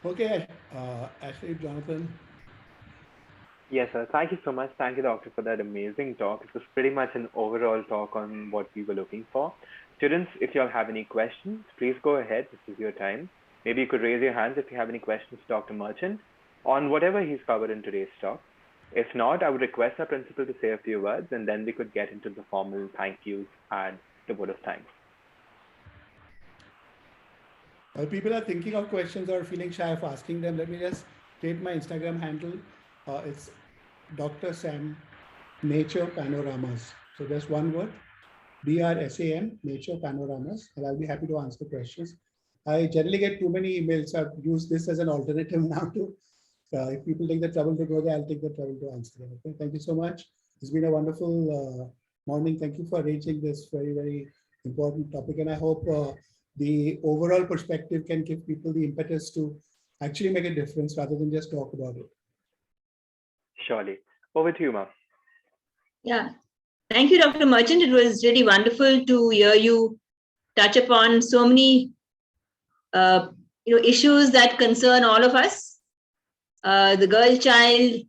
Okay, Ashley, Jonathan. Yes, sir. Thank you so much. Thank you, doctor, for that amazing talk. It was pretty much an overall talk on what we were looking for. Students, if you all have any questions, please go ahead. This is your time. Maybe you could raise your hands if you have any questions to Dr. Merchant on whatever he's covered in today's talk. If not, I would request our principal to say a few words, and then we could get into the formal thank yous and the vote of thanks. While people are thinking of questions or feeling shy of asking them, let me just state my Instagram handle. It's Dr. Sam Nature Panoramas. So just one word, DRSAM, Nature Panoramas, and I'll be happy to answer questions. I generally get too many emails, so I've used this as an alternative now to, if people take the trouble to go there, I'll take the trouble to answer them. Okay, thank you so much. It's been a wonderful morning. Thank you for arranging this very, very important topic, and I hope the overall perspective can give people the impetus to actually make a difference rather than just talk about it. Surely. Over to you, ma'am. Yeah. Thank you, Dr. Merchant. It was really wonderful to hear you touch upon so many issues that concern all of us. The girl child,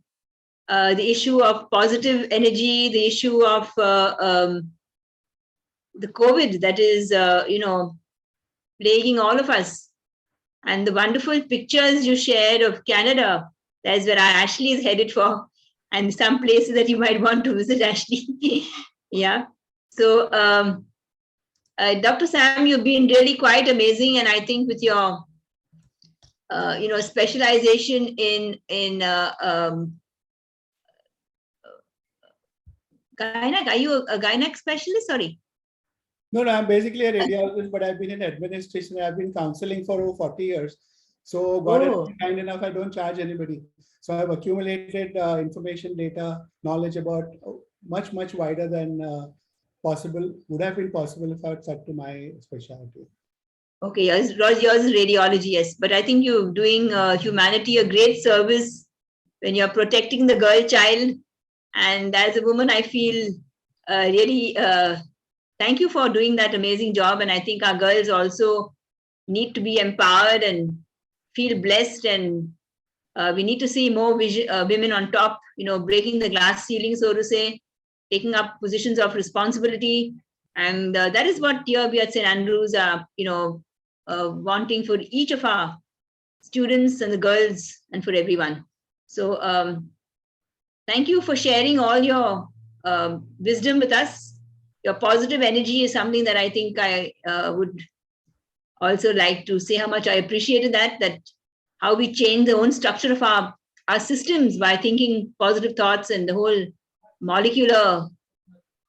the issue of positive energy, the issue of the COVID that is, plaguing all of us. And the wonderful pictures you shared of Canada, that's where Ashley is headed for, and some places that you might want to visit, Ashley. Yeah. So, Dr. Sam, you've been really quite amazing, and I think with your, specialization in gynec, are you a gynec specialist? Sorry. No, I'm basically a radiologist, but I've been in administration. I've been counseling for over 40 years. So God is kind enough, I don't charge anybody. So I've accumulated information, data, knowledge about much, much wider than would have been possible if I had stuck to my specialty. Okay, yours is radiology, yes. But I think you're doing humanity a great service when you're protecting the girl child. And as a woman, I feel really thank you for doing that amazing job. And I think our girls also need to be empowered and feel blessed. And we need to see more women on top, breaking the glass ceiling, so to say, taking up positions of responsibility. And that is what here we at St. Andrews are, wanting for each of our students and the girls and for everyone. So thank you for sharing all your wisdom with us. Your positive energy is something that I think I would also like to say how much I appreciated that how we change the own structure of our systems by thinking positive thoughts and the whole molecular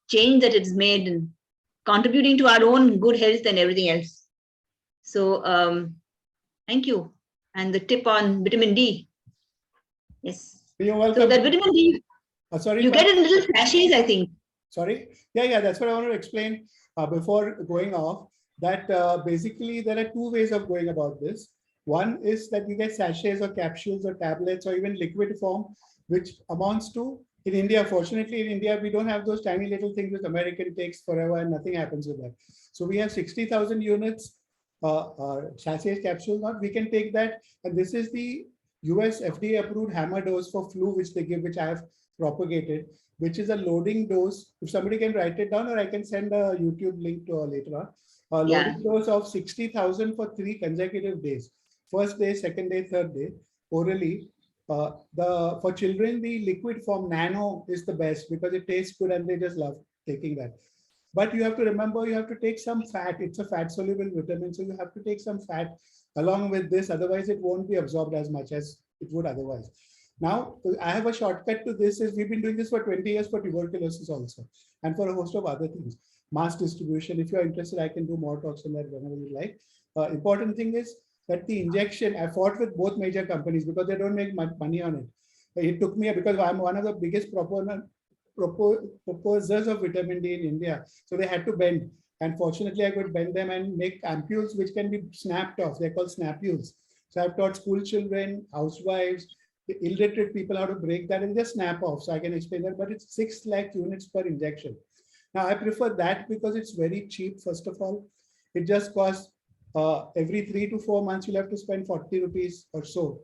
change that it's made and contributing to our own good health and everything else. So thank you. And the tip on vitamin D. Yes. You're welcome. So that vitamin D, sorry, you get in little sachets, I think. Sorry? Yeah, that's what I want to explain before going off, that basically there are two ways of going about this. One is that you get sachets or capsules or tablets or even liquid form, which amounts to, in India, fortunately in India, we don't have those tiny little things which American takes forever and nothing happens with that. So we have 60,000 units, sachets, capsules, we can take that. And this is the US FDA approved hammer dose for flu, which they give, which I have propagated, which is a loading dose. If somebody can write it down, or I can send a YouTube link to later on. A loading dose of 60,000 for 3 consecutive days. First day, second day, third day, orally. For children, the liquid form nano is the best because it tastes good and they just love taking that. But you have to remember, you have to take some fat. It's a fat soluble vitamin, so you have to take some fat along with this. Otherwise, it won't be absorbed as much as it would otherwise. Now, I have a shortcut to this. Is we've been doing this for 20 years for tuberculosis also, and for a host of other things. Mass distribution. If you're interested, I can do more talks on that whenever you like. Important thing is, that the injection, I fought with both major companies because they don't make much money on it. It took me, because I'm one of the biggest proposers of vitamin D in India. So they had to bend. And fortunately, I could bend them and make ampules which can be snapped off. They're called snapules. So I've taught school children, housewives, illiterate people how to break that and just snap off. So I can explain that, but it's 6 lakh units per injection. Now I prefer that because it's very cheap, first of all. It just costs every 3 to 4 months, you'll have to spend 40 rupees or so.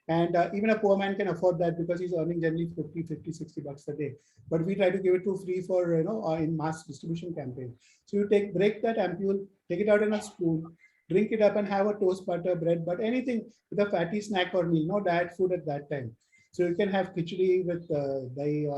And even a poor man can afford that because he's earning generally 50, 60 bucks a day. But we try to give it to free for, in mass distribution campaign. So you break that ampule, take it out in a spoon, drink it up and have a toast butter, bread, but anything with a fatty snack or meal, no diet food at that time. So you can have khichdi with dahi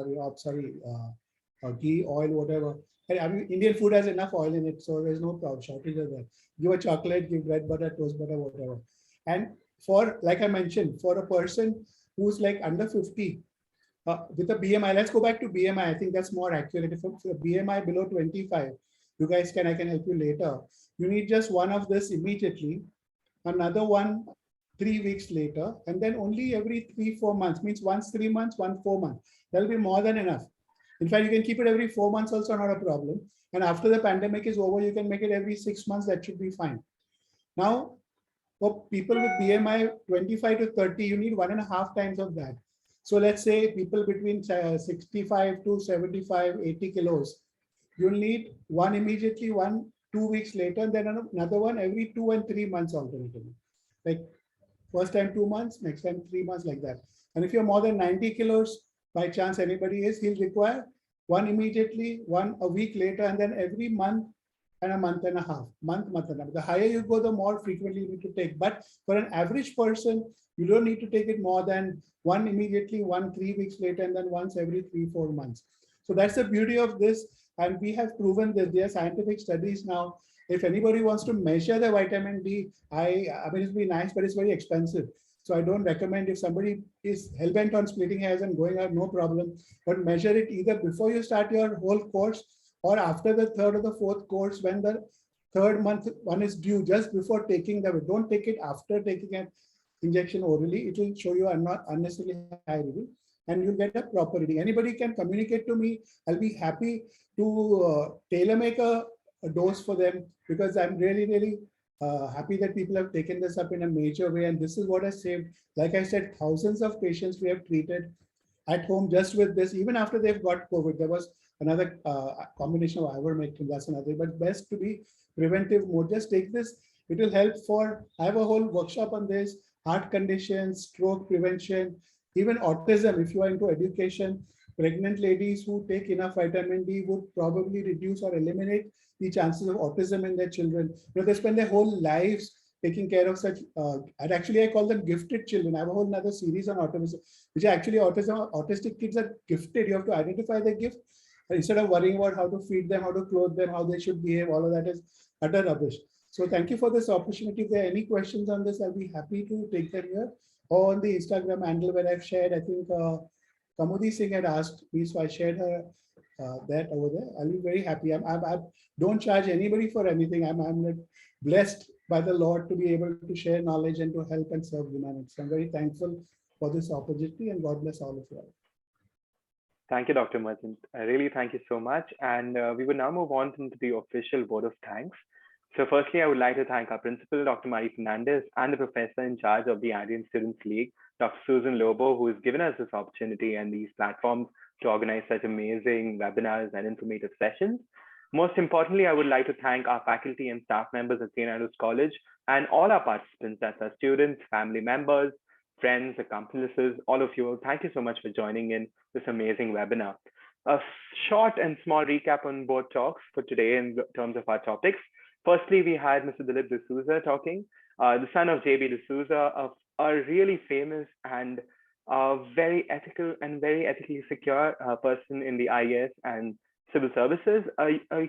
or ghee, oil, whatever. I mean, Indian food has enough oil in it, so there's no problem, shortage of that. Give a chocolate, give bread butter, toast butter, whatever. And for, like I mentioned, for a person who's like under 50, with a BMI, let's go back to BMI. I think that's more accurate. If a BMI below 25, you guys I can help you later. You need just one of this immediately, another one 3 weeks later, and then only every 3-4 months, means once 3 months, 1 4 months. That'll be more than enough. In fact, you can keep it every 4 months also, not a problem. And after the pandemic is over, you can make it every 6 months. That should be fine. Now, for people with BMI 25 to 30, you need 1.5 times of that. So let's say people between 65 to 75, 80 kilos, you'll need one immediately, one 2 weeks later, and then another one every 2 and 3 months alternatively. Like first time 2 months, next time 3 months, like that. And if you're more than 90 kilos, by chance anybody is, he'll require one immediately, one a week later, and then every month and a month and a half. The higher you go, the more frequently you need to take. But for an average person, you don't need to take it more than one immediately, one 3 weeks later, and then once every 3-4 months. So that's the beauty of this. And we have proven that there are scientific studies now. If anybody wants to measure the vitamin D, I mean, it'd be nice, but it's very expensive. So I don't recommend. If somebody is hell-bent on splitting hairs and going out, no problem. But measure it either before you start your whole course or after the 3rd or the 4th course, when the 3rd month one is due, just before taking the, don't take it after taking an injection orally. It will show you a not unnecessarily high reading, and you'll get a proper reading. Anybody can communicate to me. I'll be happy to tailor make a dose for them, because I'm really happy that people have taken this up in a major way. And this is what has saved, like I said, thousands of patients we have treated at home just with this. Even after they've got COVID, there was another combination of ivermectin, that's another, but best to be preventive mode. Just take this. It will help for, I have a whole workshop on this, heart conditions, stroke prevention, even autism. If you are into education, pregnant ladies who take enough vitamin D would probably reduce or eliminate the chances of autism in their children. They spend their whole lives taking care of such, and actually I call them gifted children. I have a whole another series on autism, which actually autistic kids are gifted. You have to identify their gift. And instead of worrying about how to feed them, how to clothe them, how they should behave, all of that is utter rubbish. So thank you for this opportunity. If there are any questions on this, I'll be happy to take them here. Or on the Instagram handle where I've shared, I think Kamudi Singh had asked me, so I shared her that over there. I'll be very happy. I don't charge anybody for anything. I'm blessed by the Lord to be able to share knowledge and to help and serve humanity. So I'm very thankful for this opportunity, and God bless all of you. Thank you, Dr. Merchant. I really thank you so much. And we will now move on into the official vote of thanks. So firstly, I would like to thank our principal, Dr. Marie Fernandez, and the professor in charge of the Andrean Students League, Dr. Susan Lobo, who has given us this opportunity and these platforms to organize such amazing webinars and informative sessions. Most importantly, I would like to thank our faculty and staff members at St. Andrews College and all our participants, that's our students, family members, friends, accomplices, all of you. Thank you so much for joining in this amazing webinar. A short and small recap on both talks for today in terms of our topics. Firstly, we had Mr. Dilip D'Souza talking, the son of JB D'Souza, a really famous and very ethical and very ethically secure person in the IAS and civil services.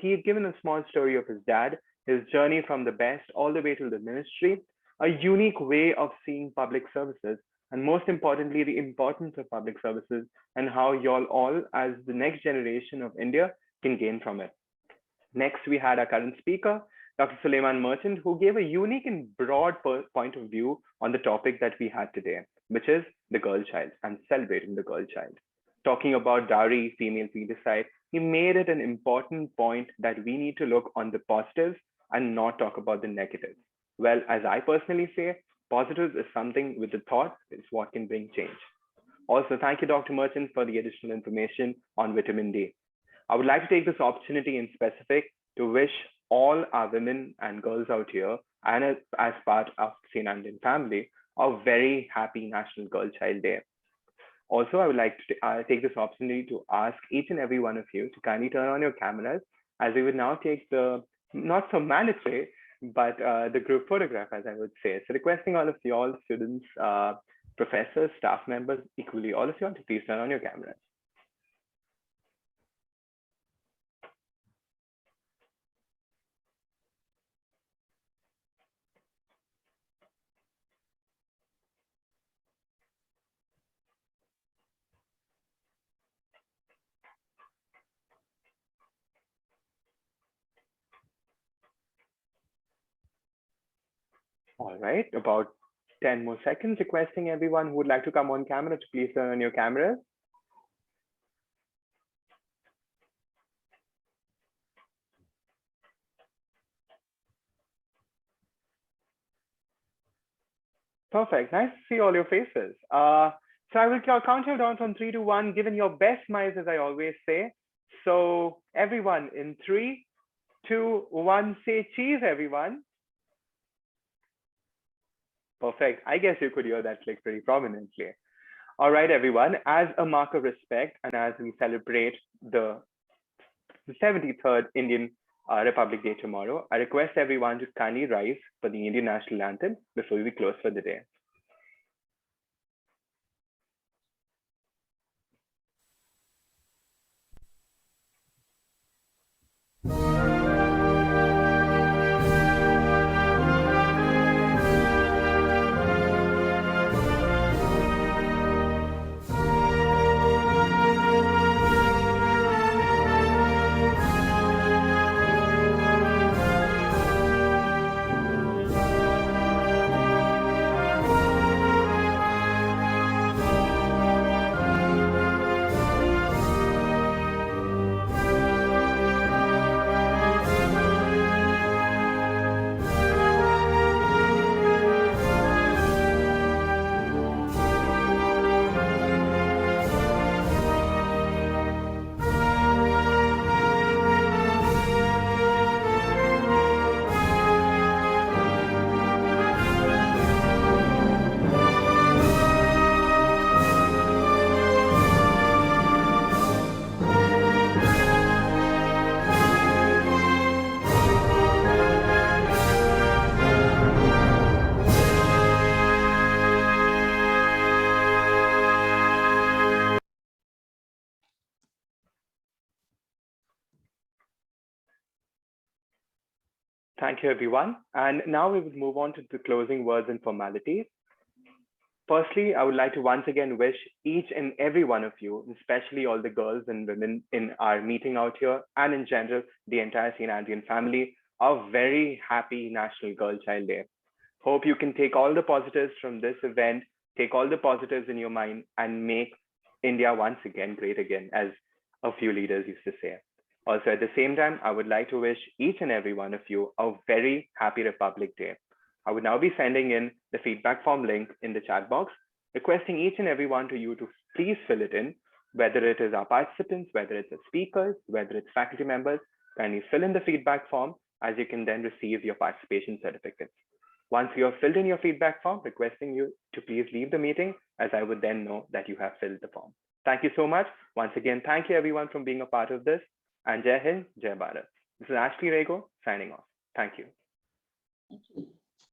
He had given a small story of his dad, his journey from the best all the way to the ministry, a unique way of seeing public services, and most importantly, the importance of public services and how y'all all, as the next generation of India, can gain from it. Next, we had our current speaker, Dr. Suleman Merchant, who gave a unique and broad point of view on the topic that we had today, which is the girl child and celebrating the girl child. Talking about dowry, female feticide, he made it an important point that we need to look on the positives and not talk about the negatives. Well, as I personally say, positives is something with the thought is what can bring change. Also, thank you, Dr. Merchant, for the additional information on vitamin D. I would like to take this opportunity in specific to wish all our women and girls out here, and as part of St. Andrean family, a very happy National Girl Child Day. Also, I would like to take this opportunity to ask each and every one of you to kindly turn on your cameras, as we would now take the not so mandatory, but the group photograph, as I would say. So requesting all of you all, students, professors, staff members, equally all of you all to please turn on your cameras. All right, about 10 more seconds, requesting everyone who would like to come on camera to please turn on your cameras. Perfect, nice to see all your faces. So I will count you down from 3 to 1, given your best smiles, as I always say. So everyone in 3, 2, 1, say cheese, everyone. Perfect. I guess you could hear that click pretty prominently. All right, everyone, as a mark of respect and as we celebrate the 73rd Indian Republic Day tomorrow, I request everyone to kindly rise for the Indian National Anthem before we close for the day. Thank you, everyone. And now we will move on to the closing words and formalities. Firstly, I would like to once again wish each and every one of you, especially all the girls and women in our meeting out here, and in general, the entire St. Andrean family, a very happy National Girl Child Day. Hope you can take all the positives from this event, take all the positives in your mind, and make India once again great again, as a few leaders used to say. Also, at the same time, I would like to wish each and every one of you a very happy Republic Day. I would now be sending in the feedback form link in the chat box, requesting each and every one of you to please fill it in, whether it is our participants, whether it's the speakers, whether it's faculty members, kindly fill in the feedback form, as you can then receive your participation certificates. Once you have filled in your feedback form, requesting you to please leave the meeting, as I would then know that you have filled the form. Thank you so much. Once again, thank you everyone for being a part of this. And Jai Hind, Jai Bharat. This is Ashley Rego signing off. Thank you. Thank you.